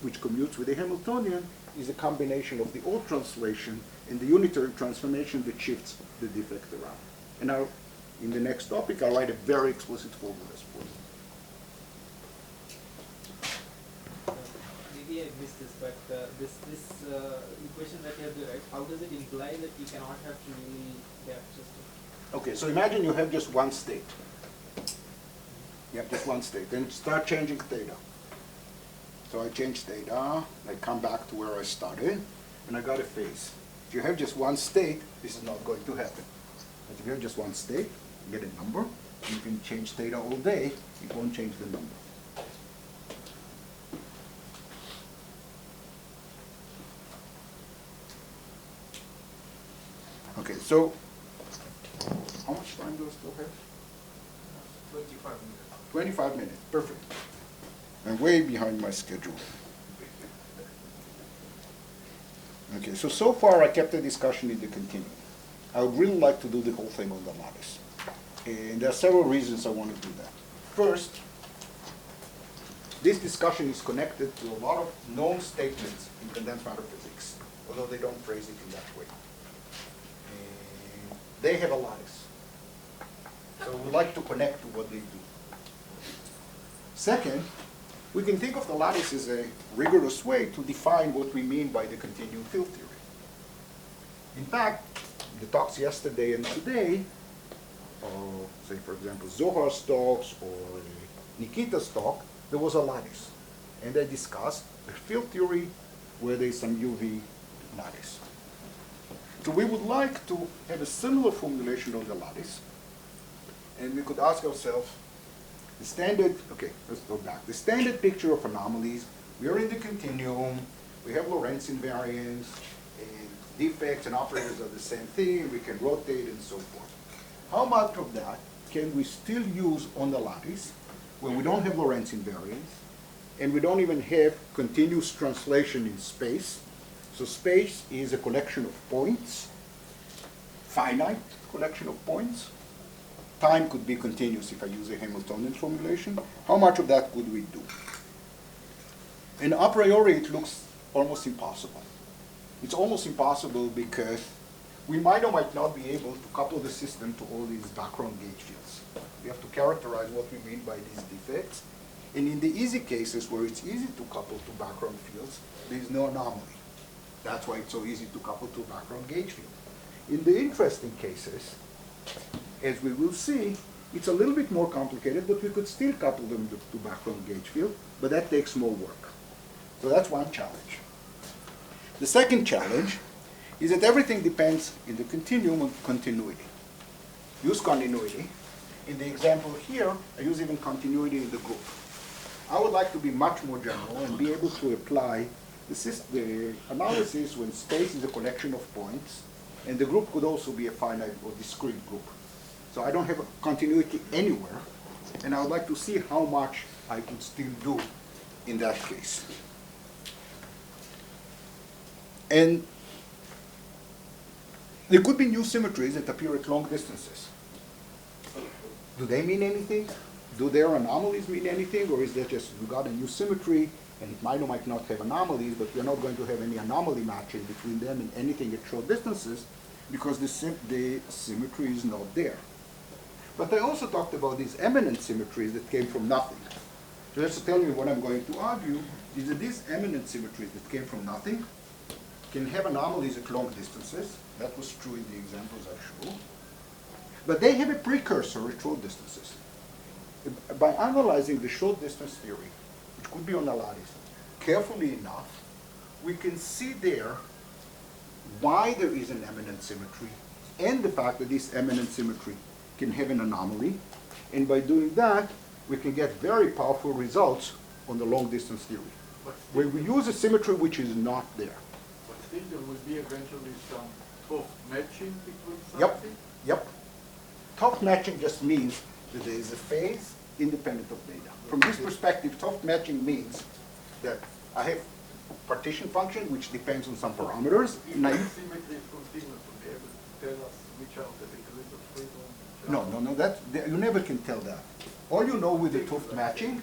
which commutes with the Hamiltonian, is a combination of the old translation and the unitary transformation that shifts the defect around. And now, in the next topic, I'll write a very explicit formulas for you. Maybe I missed this, but this equation that you have to write, how does it imply that you cannot have really gap system? Okay, so imagine you have just one state. You have just one state. Then start changing theta. So I change theta, I come back to where I started, and I got a phase. If you have just one state, this is not going to happen. But if you have just one state, you get a number, you can change theta all day, it won't change the number. Okay, so how much time do I still have? 25 minutes. 25 minutes, perfect. I'm way behind my schedule. Okay, so far I kept the discussion in the continuum. I would really like to do the whole thing on the lattice. And there are several reasons I want to do that. First, this discussion is connected to a lot of known statements in condensed matter physics, although they don't phrase it in that way. And they have a lattice. So we'd like to connect to what they do. Second, we can think of the lattice as a rigorous way to define what we mean by the continuum field theory. In fact, the talks yesterday and today, say for example Zohar's talks or Nikita's talk, there was a lattice. And they discussed a field theory where there's some UV lattice. So we would like to have a similar formulation on the lattice. And we could ask ourselves, the standard, okay, let's go back. The standard picture of anomalies, we are in the continuum, we have Lorentz invariance, and defects and operators are the same thing, we can rotate and so forth. How much of that can we still use on the lattice when we don't have Lorentz invariance, and we don't even have continuous translation in space? So space is a collection of points, finite collection of points. Time could be continuous if I use a Hamiltonian formulation. How much of that could we do? And a priori, it looks almost impossible. It's almost impossible because we might or might not be able to couple the system to all these background gauge fields. We have to characterize what we mean by these defects. And in the easy cases where it's easy to couple to background fields, there is no anomaly. That's why it's so easy to couple to background gauge field. In the interesting cases, as we will see, it's a little bit more complicated, but we could still couple them to background gauge field, but that takes more work. So that's one challenge. The second challenge is that everything depends in the continuum on continuity. Use continuity. In the example here, I use even continuity in the group. I would like to be much more general and be able to apply the analysis when space is a collection of points, and the group could also be a finite or discrete group. So I don't have a continuity anywhere, and I would like to see how much I could still do in that case. And there could be new symmetries that appear at long distances. Do they mean anything? Do their anomalies mean anything? Or is that just we got a new symmetry, and it might or might not have anomalies, but we're not going to have any anomaly matching between them and anything at short distances because the symmetry is not there. But I also talked about these eminent symmetries that came from nothing. So just to tell you what I'm going to argue is that these eminent symmetries that came from nothing can have anomalies at long distances. That was true in the examples I showed. But they have a precursor at short distances. by analyzing the short distance theory, which could be on a lattice, carefully enough, we can see there why there is an eminent symmetry and the fact that this eminent symmetry can have an anomaly. And by doing that, we can get very powerful results on the long distance theory, where we use a symmetry which is not there. But still there will be eventually some soft matching between Yep, something? yep. Top matching just means that there is a phase independent of data. From this perspective, top matching means that I have partition function which depends on some parameters. If Now, the symmetry is continuous, to be able to tell us which are the degrees of freedom? no, you never can tell that. All you know with the Tuft matching,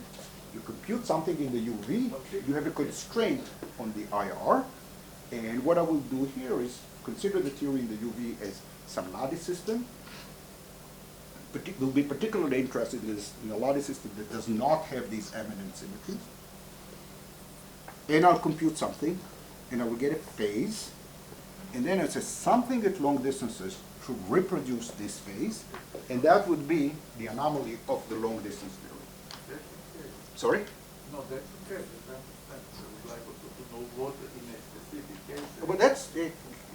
you compute something in the UV, you have a constraint on the IR, and what I will do here is consider the theory in the UV as some lattice system. We'll be particularly interested in a lattice system that does not have these eminent symmetries. And I'll compute something, and I will get a phase, and then it says something at long distances should reproduce this phase, and that would be the anomaly of the long distance theory. That's okay. Sorry? No, that's okay, I understand. So I would like also to know what in a specific case. Well, that's,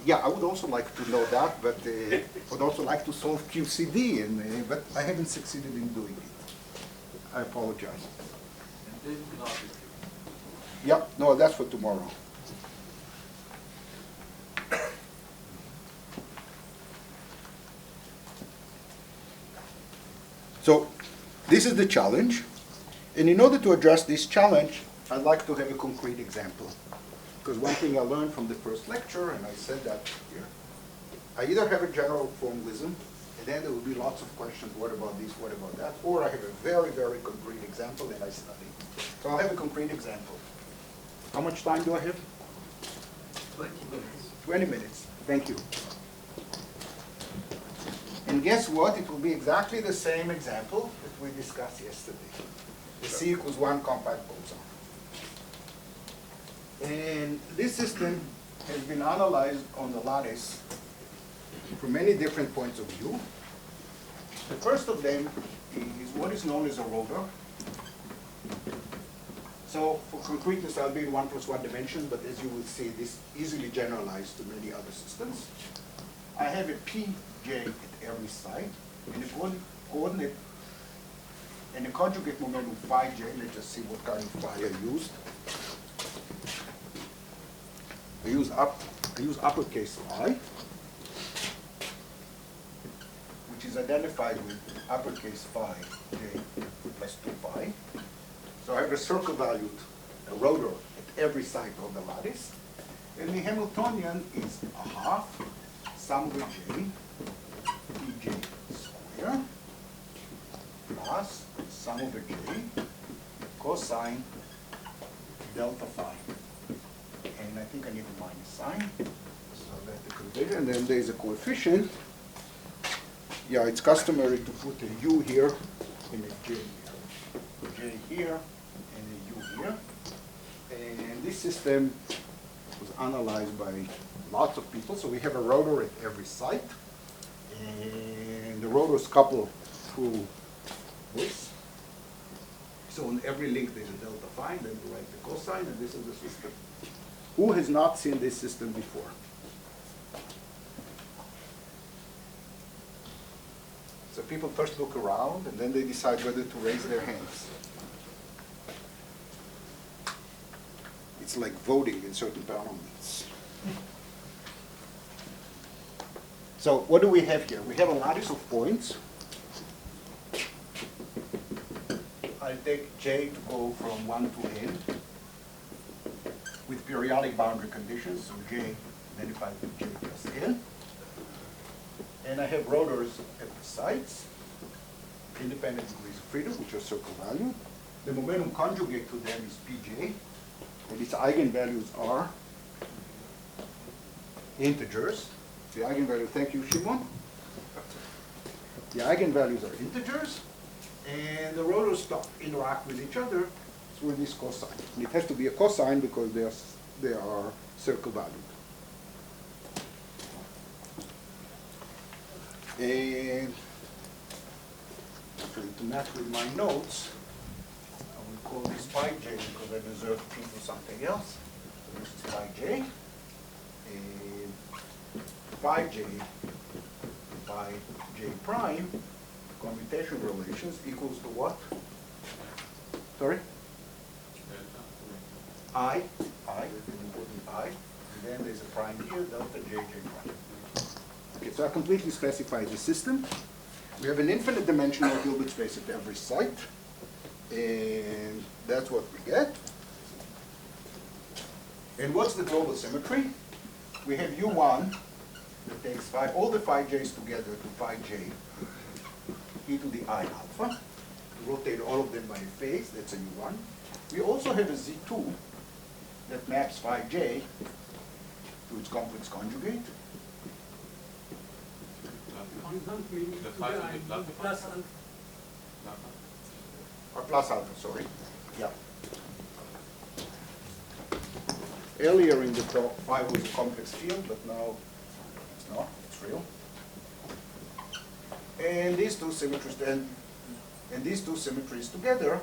yeah, I would also like to know that, but I would also like to solve QCD, but I haven't succeeded in doing it. I apologize. And then Lattice. Yep, no, that's for tomorrow. So, this is the challenge. And in order to address this challenge, I'd like to have a concrete example. Because one thing I learned from the first lecture, and I said that here, I either have a general formalism, and then there will be lots of questions, what about this, what about that, or I have a very, very concrete example and I study. So I'll have a concrete example. How much time do I have? 20 minutes. 20 minutes. Thank you. And guess what? It will be exactly the same example that we discussed yesterday. The C equals 1 compact boson. And this system has been analyzed on the lattice from many different points of view. The first of them is what is known as a rotor. So for concreteness, I'll be in 1 + 1 dimension, but as you will see, this easily generalized to many other systems. I have a pj at every site, and a coordinate and a conjugate momentum phi j. Let's just see what kind of phi I used. I use uppercase phi, which is identified with uppercase phi j plus 2 phi. So I have a circle valued rotor at every site of the lattice. And the Hamiltonian is a half sum over j, pj square, plus sum over j, cosine delta phi. And I think I need a minus sign, so that the conversion, and then there's a coefficient. Yeah, it's customary to put a u here and a j here. A j here and a u here. And this system was analyzed by lots of people. So we have a rotor at every site. And the rotors couple through this. So on every link there's a delta phi, then you write the cosine, and this is the system. Who has not seen this system before? So people first look around, and then they decide whether to raise their hands. It's like voting in certain parliaments. So what do we have here? We have a lattice of points. I'll take J to go from 1 to n with periodic boundary conditions, so J identified with J plus n. And I have rotors at the sites, independent degrees of freedom, which are circle valued. The momentum conjugate to them is Pj, and its eigenvalues are integers. The eigenvalue, thank you, Shimon. The eigenvalues are integers, and the rotors interact with each other through this cosine. And it has to be a cosine because they are circle valued. And carefully to match with my notes, I will call this phi j because I deserve P for something else. So this is phi j. And phi j by j prime, commutation relations equals to what? Sorry? I, important I, and then there's a prime here, delta j, j prime. Okay, so I completely specify the system. We have an infinite dimensional Hilbert space at every site, and that's what we get. And what's the global symmetry? We have U1 that takes all the phi j's together to phi j, e to the I alpha. We rotate all of them by a phase, that's a U1. We also have a Z2 that maps phi j to its complex conjugate. You don't mean The to phi the will I, be the lambda. plus alpha. Or plus alpha, sorry. Yeah. Earlier in the talk, phi was a complex field, but now it's not, it's real. And these two symmetries then, and these two symmetries together,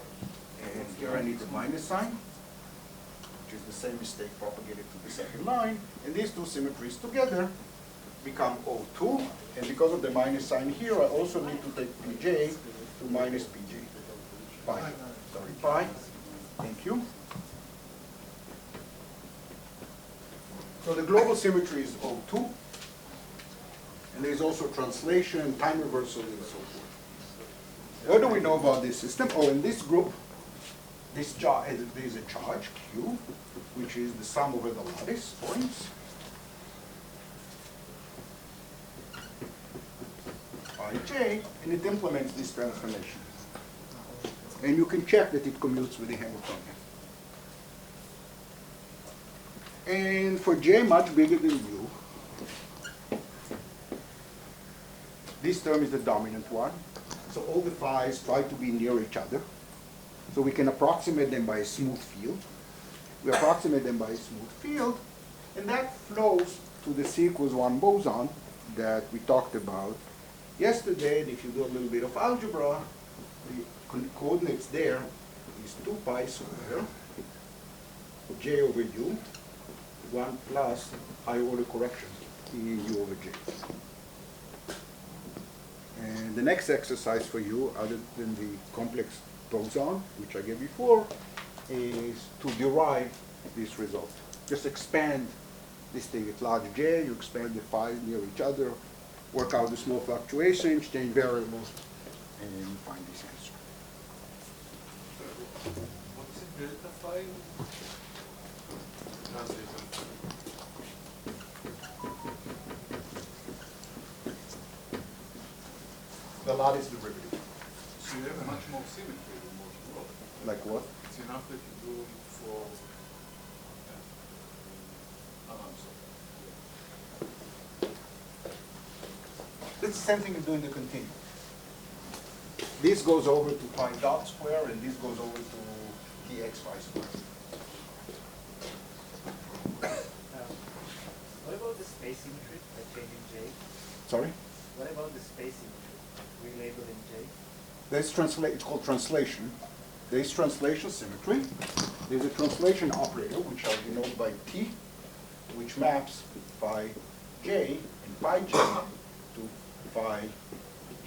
and here I need the minus sign, which is the same mistake propagated to the second line, and these two symmetries together become O2, and because of the minus sign here, I also need to take Pj to minus Pj. Pi. Sorry, pi. Thank you. So the global symmetry is O2, and there's also translation, time reversal, and so forth. What do we know about this system? Oh, in this group, there's a charge, Q, which is the sum over the lattice points. Ij, and it implements this transformation. And you can check that it commutes with the Hamiltonian. And for j much bigger than u, this term is the dominant one. So all the phi's try to be near each other. So we can approximate them by a smooth field. We approximate them by a smooth field, and that flows to the C equals 1 boson that we talked about yesterday. And if you do a little bit of algebra, the coordinates there is 2 pi square j over u, 1 plus I order correction in u over j. And the next exercise for you, other than the complex boson, which I gave before, is to derive this result. Just expand this thing at large j, you expand the phi's near each other, work out the small fluctuations, change variables, and find this answer. What's the delta phi? The lattice derivative. So you have much more symmetry than what you wrote. Like what? It's enough that you do it for It's the same thing you do in the continuum. This goes over to pi dot square, and this goes over to dx phi square. What about the space symmetry, like changing J? Sorry? What about the space symmetry, relabeling J? It's called translation. There's translation symmetry. There's a translation operator, which I'll denote by T, which maps phi j and pi j to phi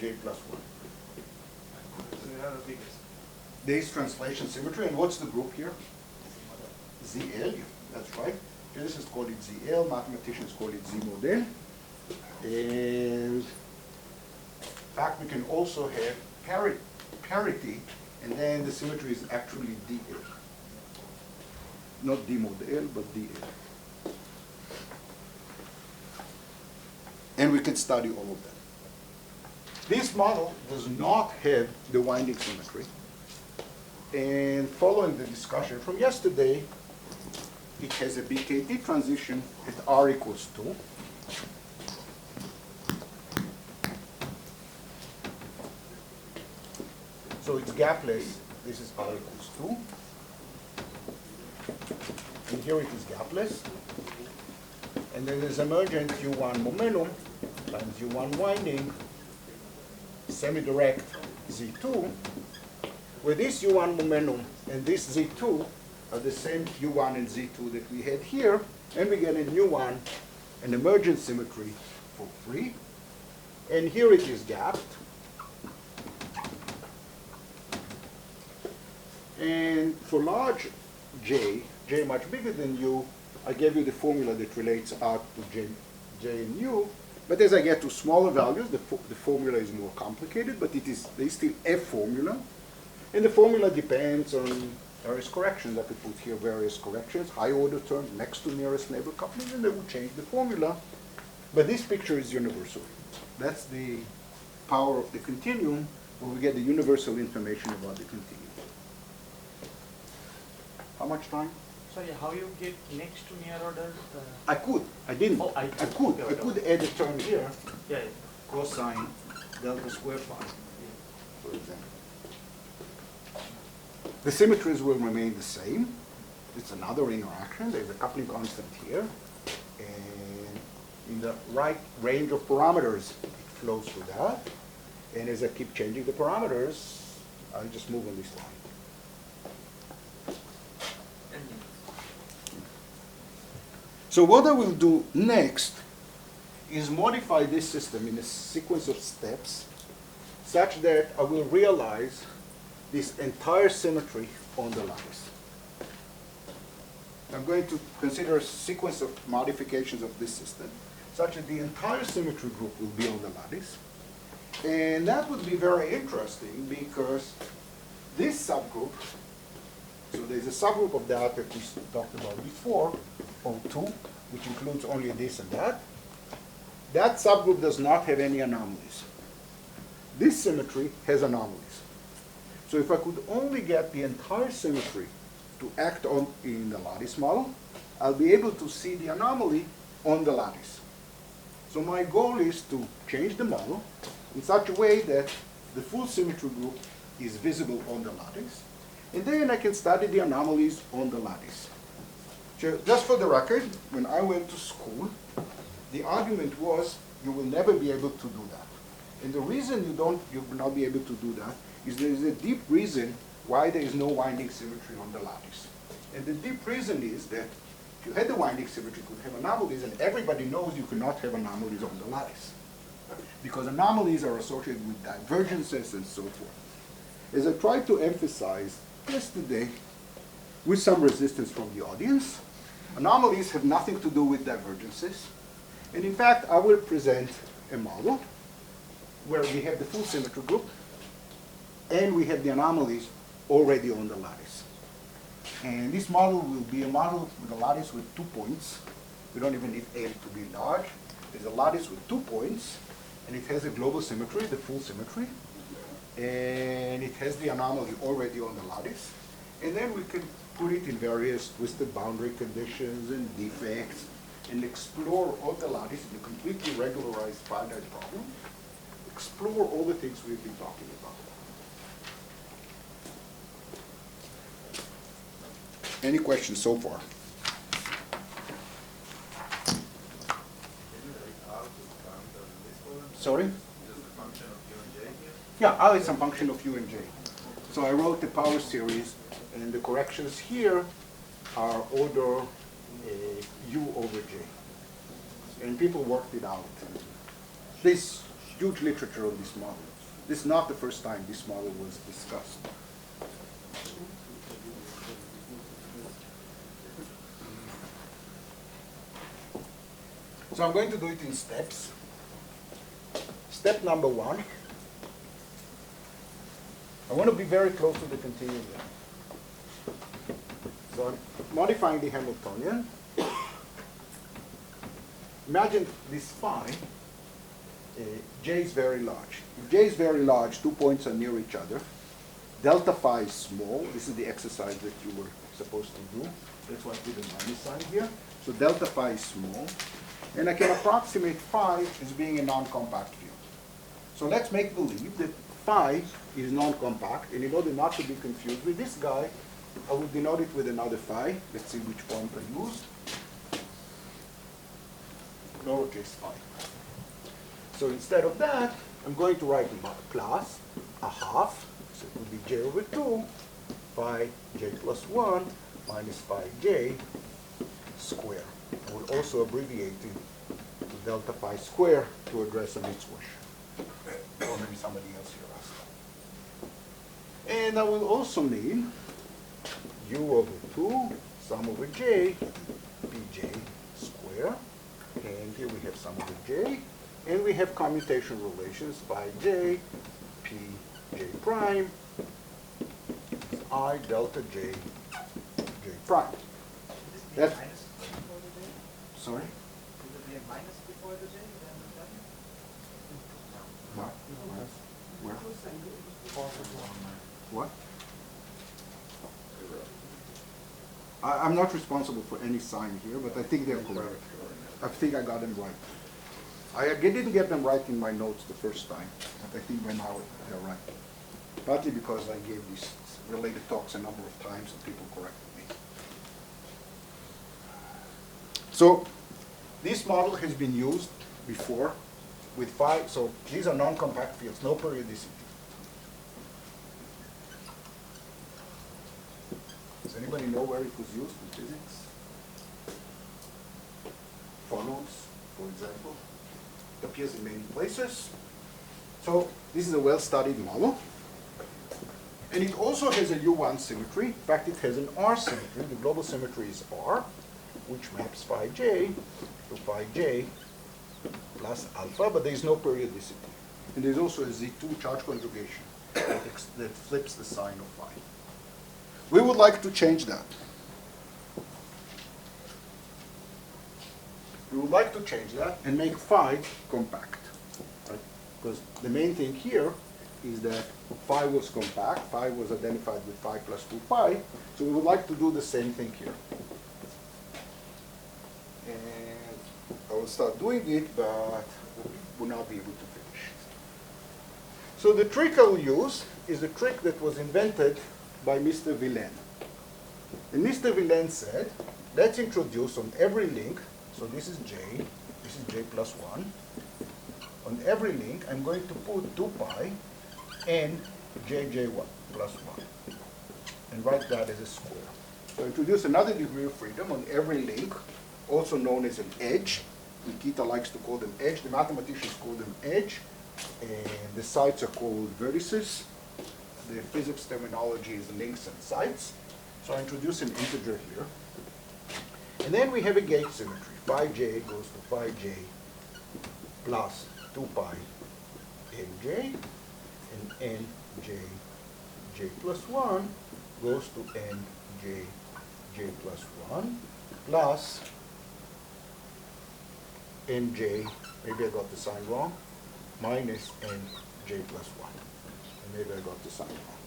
j plus 1. So you have a biggest. There's translation symmetry, and what's the group here? ZL, that's right. Physicists call it ZL, mathematicians call it Z model. And in fact, we can also have parity, and then the symmetry is actually DL. Not D mod L, but DL. And we can study all of that. This model does not have the winding symmetry. And following the discussion from yesterday, it has a BKT transition at R equals 2. So it's gapless. This is R equals 2. And here it is gapless. And then there's emergent U1 momentum times U1 winding, semi-direct Z2, where this U1 momentum and this Z2 are the same U1 and Z2 that we had here, and we get a new one, an emergent symmetry for free. And here it is gapped. And for large J much bigger than U, I gave you the formula that relates out to J and U. But as I get to smaller values, the formula is more complicated, but there is still a formula. And the formula depends on various corrections. I could put here various corrections, high order term, next to nearest neighbor coupling, and they will change the formula. But this picture is universal. That's the power of the continuum, where we get the universal information about the continuum. How much time? Sorry, how you get next to near order? I could. I didn't. Oh, I could. I could add a term here, Yeah, cosine delta square phi, for example. The symmetries will remain the same. It's another interaction. There's a coupling constant here. And in the right range of parameters, it flows through that. And as I keep changing the parameters, I'll just move on this line. So what I will do next is modify this system in a sequence of steps such that I will realize this entire symmetry on the lattice. I'm going to consider a sequence of modifications of this system such that the entire symmetry group will be on the lattice. And that would be very interesting because this subgroup, so there's a subgroup of that that we talked about before, O2, which includes only this and that. That subgroup does not have any anomalies. This symmetry has anomalies. So if I could only get the entire symmetry to act on in the lattice model, I'll be able to see the anomaly on the lattice. So my goal is to change the model in such a way that the full symmetry group is visible on the lattice, and then I can study the anomalies on the lattice. So just for the record, when I went to school, the argument was you will never be able to do that. And the reason you will not be able to do that is there is a deep reason why there is no winding symmetry on the lattice. And the deep reason is that if you had the winding symmetry, you could have anomalies, and everybody knows you cannot have anomalies on the lattice. Because anomalies are associated with divergences and so forth. As I tried to emphasize yesterday, with some resistance from the audience, anomalies have nothing to do with divergences. And in fact, I will present a model where we have the full symmetry group and we have the anomalies already on the lattice. And this model will be a model with a lattice with 2 points. We don't even need L to be large. There's a lattice with 2 points, and it has a global symmetry, the full symmetry, and it has the anomaly already on the lattice. And then we can put it in various twisted boundary conditions and defects and explore all the lattice in a completely regularized finite problem. Explore all the things we've been talking about. Any questions so far? Sorry? Yeah, R is some function of U and J. So I wrote the power series, and the corrections here are order U over J. And people worked it out. There's huge literature on this model. This is not the first time this model was discussed. So I'm going to do it in steps. Step number 1. I want to be very close to the continuum here. So I'm modifying the Hamiltonian. Imagine this phi. J is very large. If J is very large, 2 points are near each other. Delta phi is small. This is the exercise that you were supposed to do. That's why I put a minus sign here. So delta phi is small. And I can approximate phi as being a non-compact field. So let's make believe that phi is non-compact. And in order not to be confused with this guy, I will denote it with another phi. Let's see which font I used. Lowercase phi. So instead of that, I'm going to write class a half, so it would be j over 2 phi j plus 1 minus phi j square. I will also abbreviate it to delta phi square to address a mitzwash. Or maybe somebody else here asked that. And I will also need u over 2 sum over j pj square. And here we have sum over j. And we have commutation relations phi j p j prime I delta j j prime. Should this be a That's- minus before the j? Sorry? Should there be a minus before the j? Then the value? What? Where? What? I'm not responsible for any sign here, but I think they're correct. I think I got them right. I didn't get them right in my notes the first time, but I think by now they're right. Partly because I gave these related talks a number of times and people corrected me. So this model has been used before with phi. So these are non-compact fields, no periodicity. Does anybody know where it was used in physics? Phonons, for example. It appears in many places. So this is a well-studied model. And it also has a U1 symmetry. In fact, it has an R symmetry. The global symmetry is R, which maps phi j to phi j plus alpha, but there is no periodicity. And there's also a Z2 charge conjugation that flips the sign of phi. We would like to change that. We would like to change that and make phi compact, right? Because the main thing here is that phi was compact. Phi was identified with phi plus 2 pi. So we would like to do the same thing here. And I will start doing it, but will not be able to finish. So the trick I will use is a trick that was invented by Mr. Villain. And Mr. Villain said, let's introduce on every link, so this is j plus 1. On every link, I'm going to put 2 pi and jj1 plus 1. And write that as a square. So introduce another degree of freedom on every link, also known as an edge. Nikita likes to call them edge. The mathematicians call them edge. And the sites are called vertices. The physics terminology is links and sites. So I introduce an integer here. And then we have a gauge symmetry. Phi j goes to phi j plus 2 pi nj, and nj plus 1 goes to nj plus 1 plus nj, maybe I got the sign wrong, minus nj plus 1. And maybe I got the sign wrong.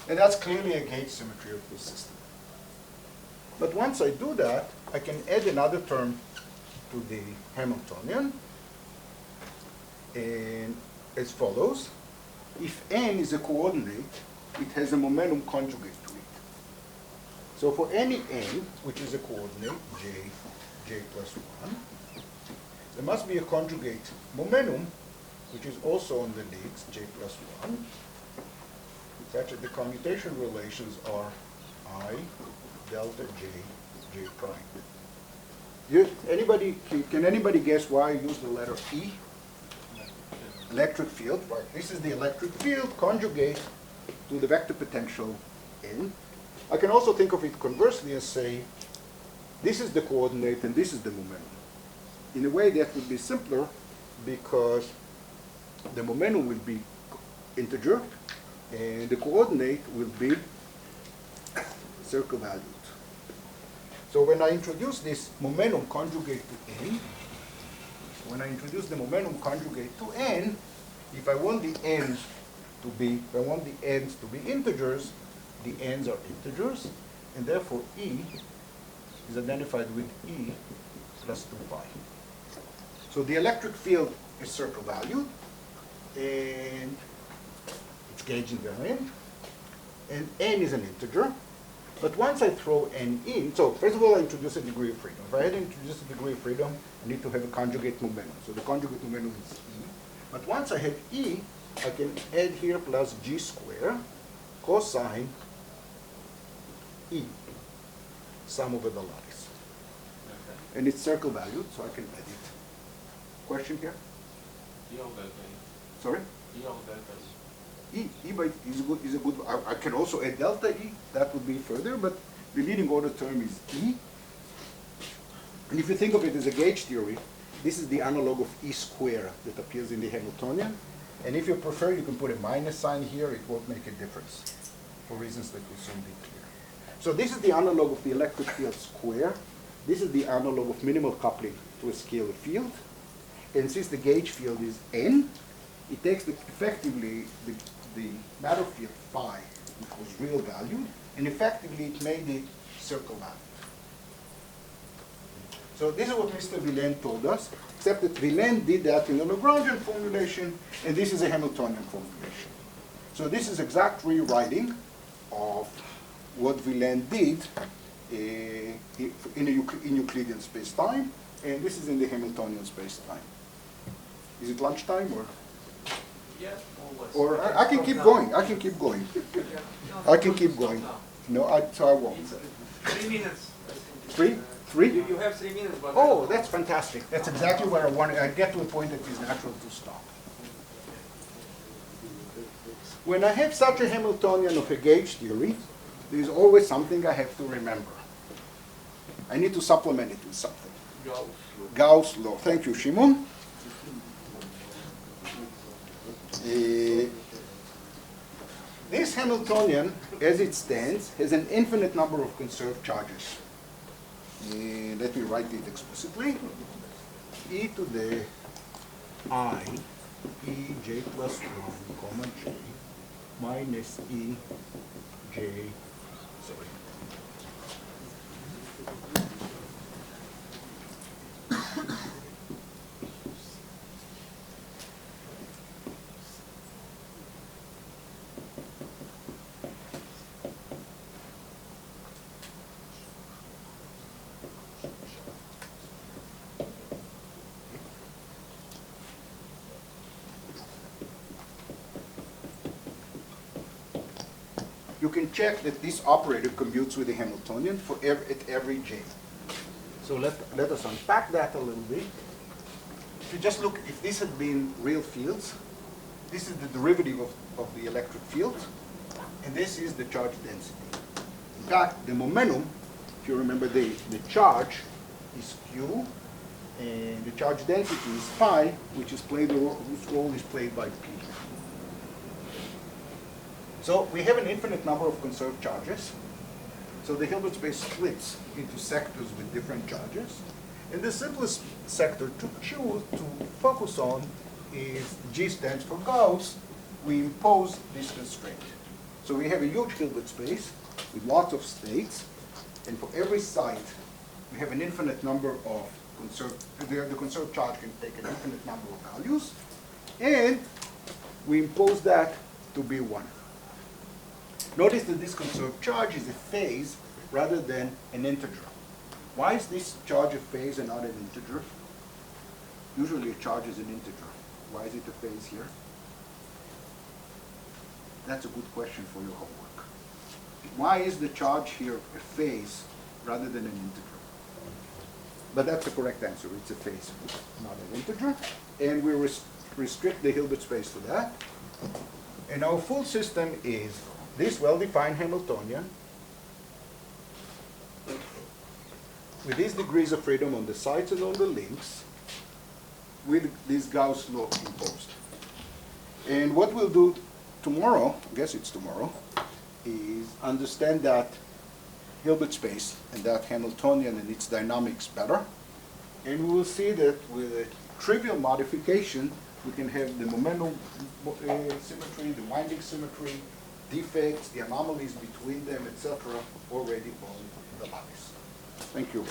And that's clearly a gauge symmetry of this system. But once I do that, I can add another term to the Hamiltonian, and as follows. If n is a coordinate, it has a momentum conjugate to it. So for any n, which is a coordinate, j plus 1, there must be a conjugate momentum, which is also on the links, j plus 1, such that the commutation relations are I delta j prime. Can anybody guess why I use the letter E? Electric field, right? This is the electric field conjugate to the vector potential n. I can also think of it conversely and say, this is the coordinate and this is the momentum. In a way, that would be simpler because the momentum will be integer and the coordinate will be circle valued. So when I introduce this momentum conjugate to n, when I introduce the momentum conjugate to n, if I want the n's to be integers, the n's are integers, and therefore E is identified with E plus 2 pi. So the electric field is circle valued, and it's gauge invariant, and n is an integer. But once I throw n in, so first of all, I introduce a degree of freedom. If I had introduced a degree of freedom, I need to have a conjugate momentum. So the conjugate momentum is E. But once I have E, I can add here plus G square cosine E, sum over the lattice. And it's circle valued, so I can add it. Question here? E of delta Sorry? E. E of delta E. E by is a good. I can also add delta E. That would be further, but the leading order term is E. And if you think of it as a gauge theory, this is the analog of E square that appears in the Hamiltonian. And if you prefer, you can put a minus sign here. It won't make a difference for reasons that will soon be clear. So this is the analog of the electric field square. This is the analog of minimal coupling to a scalar field. And since the gauge field is N, it takes effectively the matter field phi, which was real valued, and effectively it made it circle valued. So this is what Mr. Villain told us, except that Villain did that in a Lagrangian formulation, and this is a Hamiltonian formulation. So this is exact rewriting of what Villain did in Euclidean space-time, and this is in the Hamiltonian space-time. Is it lunchtime or? Yeah, Or I can keep going. I can keep going. I can keep going. No, so I won't. 3 minutes. Three? Three? You have 3 minutes, but Oh, that's fantastic. That's exactly where I want. I get to a point that is natural to stop. When I have such a Hamiltonian of a gauge theory, there is always something I have to remember. I need to supplement it with something. Gauss law. Thank you, Shimon. This Hamiltonian, as it stands, has an infinite number of conserved charges. Let me write it explicitly. E to the I, E j plus 1, comma j, minus E j, sorry. You can check that this operator commutes with the Hamiltonian for at every j. So let us unpack that a little bit. If you just look, if this had been real fields, this is the derivative of the electric field, and this is the charge density. In fact, the momentum, if you remember, the charge is Q, and the charge density is phi, whose role is played by P. So we have an infinite number of conserved charges. So the Hilbert space splits into sectors with different charges. And the simplest sector to focus on is G stands for Gauss. We impose this constraint. So we have a huge Hilbert space with lots of states. And for every site, we have an infinite number of conserved, the conserved charge can take an infinite number of values. And we impose that to be 1. Notice that this conserved charge is a phase rather than an integer. Why is this charge a phase and not an integer? Usually a charge is an integer. Why is it a phase here? That's a good question for your homework. Why is the charge here a phase rather than an integer? But that's the correct answer. It's a phase, not an integer. And we restrict the Hilbert space to that. And our full system is this well-defined Hamiltonian with these degrees of freedom on the sides and on the links with this Gauss law imposed. And what we'll do tomorrow, I guess it's tomorrow, is understand that Hilbert space and that Hamiltonian and its dynamics better. And we will see that with a trivial modification, we can have the momentum symmetry, the winding symmetry, defects, the anomalies between them, etc., already on the lattice. Thank you.